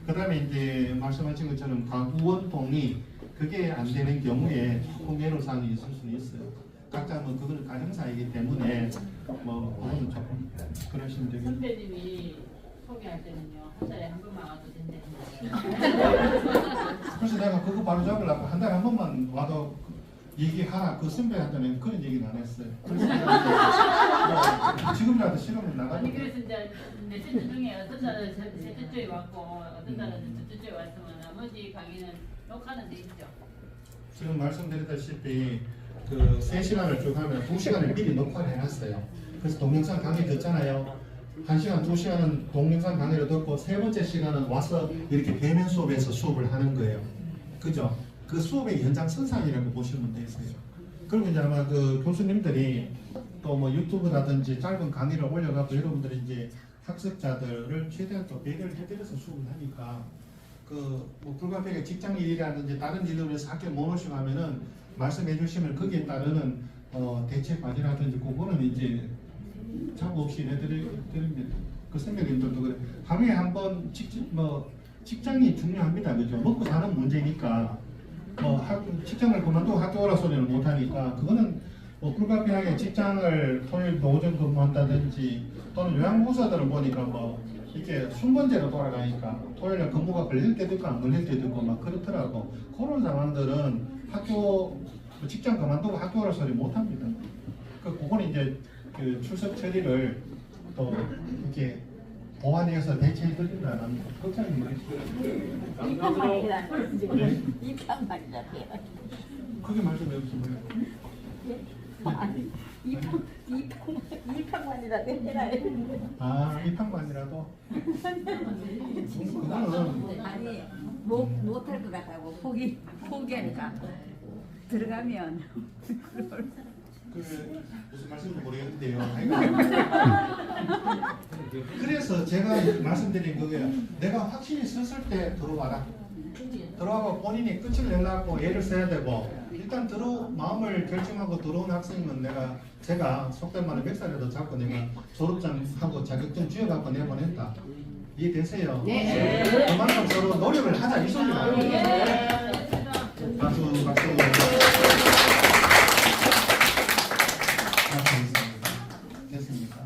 그 다음에 이제 말씀하신 것처럼 가구원 동의 그게 안 되는 경우에 조금 애로사항이 있을 수 있어요. 각자 뭐 그거는 가정사이기 때문에 뭐 그거는 조금 그러시면 되겠네요. 선배님이 소개할 때는요 한 달에 한 번만 와도 된다는 그래서 내가 그거 바로 잡으려고 한 달에 한 번만 와도 얘기하라 그 선배한테는 그런 얘기는 안 했어요. 그래서 뭐 지금이라도 싫으면 나가고. 아니 그래서 이제 메시지 중에 어떤 달은 셋째 주에 왔고 어떤 달은 첫째 주에 왔으면 나머지 강의는 녹화는 돼 있죠. 지금 말씀드렸다시피 그 3시간을 쭉 하면 2시간을 미리 녹화를 해놨어요. 그래서 동영상 강의 듣잖아요. 1시간, 2시간은 동영상 강의를 듣고 세 번째 시간은 와서 이렇게 대면 수업에서 수업을 하는 거예요. 그죠? 그 수업의 연장선상이라고 보시면 되세요. 그리고 이제 아마 그 교수님들이 또 뭐 유튜브라든지 짧은 강의를 올려갖고 여러분들이 이제 학습자들을 최대한 또 배려를 해드려서 수업을 하니까 그 뭐 불가피하게 직장 일이라든지 다른 일로 해서 학교에 못 오시고 하면은 말씀해 주시면 거기에 따르는 대책 과제라든지 그거는 이제 자부 없이 내드립니다. 그 선배님들도 그래. 하루에 한 번 직장이 중요합니다. 그죠? 먹고 사는 문제니까 직장을 그만두고 학교 오라 소리는 못하니까 그거는 뭐 불가피하게 직장을 토요일 오전 근무한다든지 또는 요양부서들은 보니까 뭐 이렇게 순번제로 돌아가니까 토요일에 근무가 걸릴 때도 있고 안 걸릴 때도 있고 막 그렇더라고. 그런 상황들은 직장 그만두고 학교 오라 소리 못합니다. 그거는 이제 그 출석 처리를 또 이렇게 보완해서 대체해 드린다는 걱정이 많으시죠. 입학만이라고요. 그게 말씀해 주시면 아니 입학만이라도 해라. 입학만이라도? 그거는 아니 못할 것 같다고 포기하니까 들어가면 무슨 말씀인지 모르겠는데요. 그래서 제가 말씀드린 거예요. 내가 확신이 섰을 때 들어와라. 들어와서 본인이 끝을 내려고 애를 써야 되고 일단 마음을 결정하고 들어온 학생은 제가 속된 말에 멱살이라도 잡고 내가 졸업장하고 자격증 쥐어갖고 내보냈다. 이해되세요? 네. 그만큼 서로 노력을 하자 이 소리가. 박수. 됐습니까?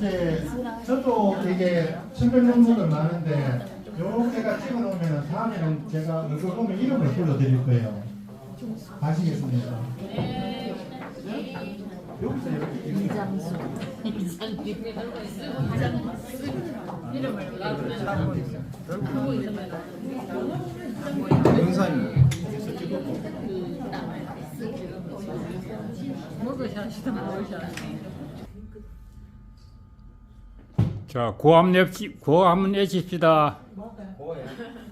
이제 저도 이게 선별 논문은 많은데 요렇게가 찍어놓으면 다음에는 제가 그거 보면 이름을 불러드릴 거예요. 아시겠습니까? 여기서 이렇게 이장수. 영상이 있어 찍었고. 자, 고 한번 내십시다.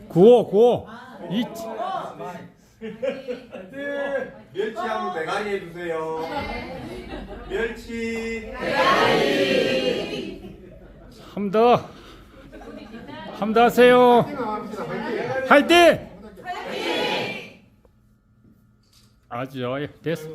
고. 이 멸치 한번 대가리 해주세요. 멸치. 한 번 더 하세요. 화이팅! 아주 좋아요. 됐어.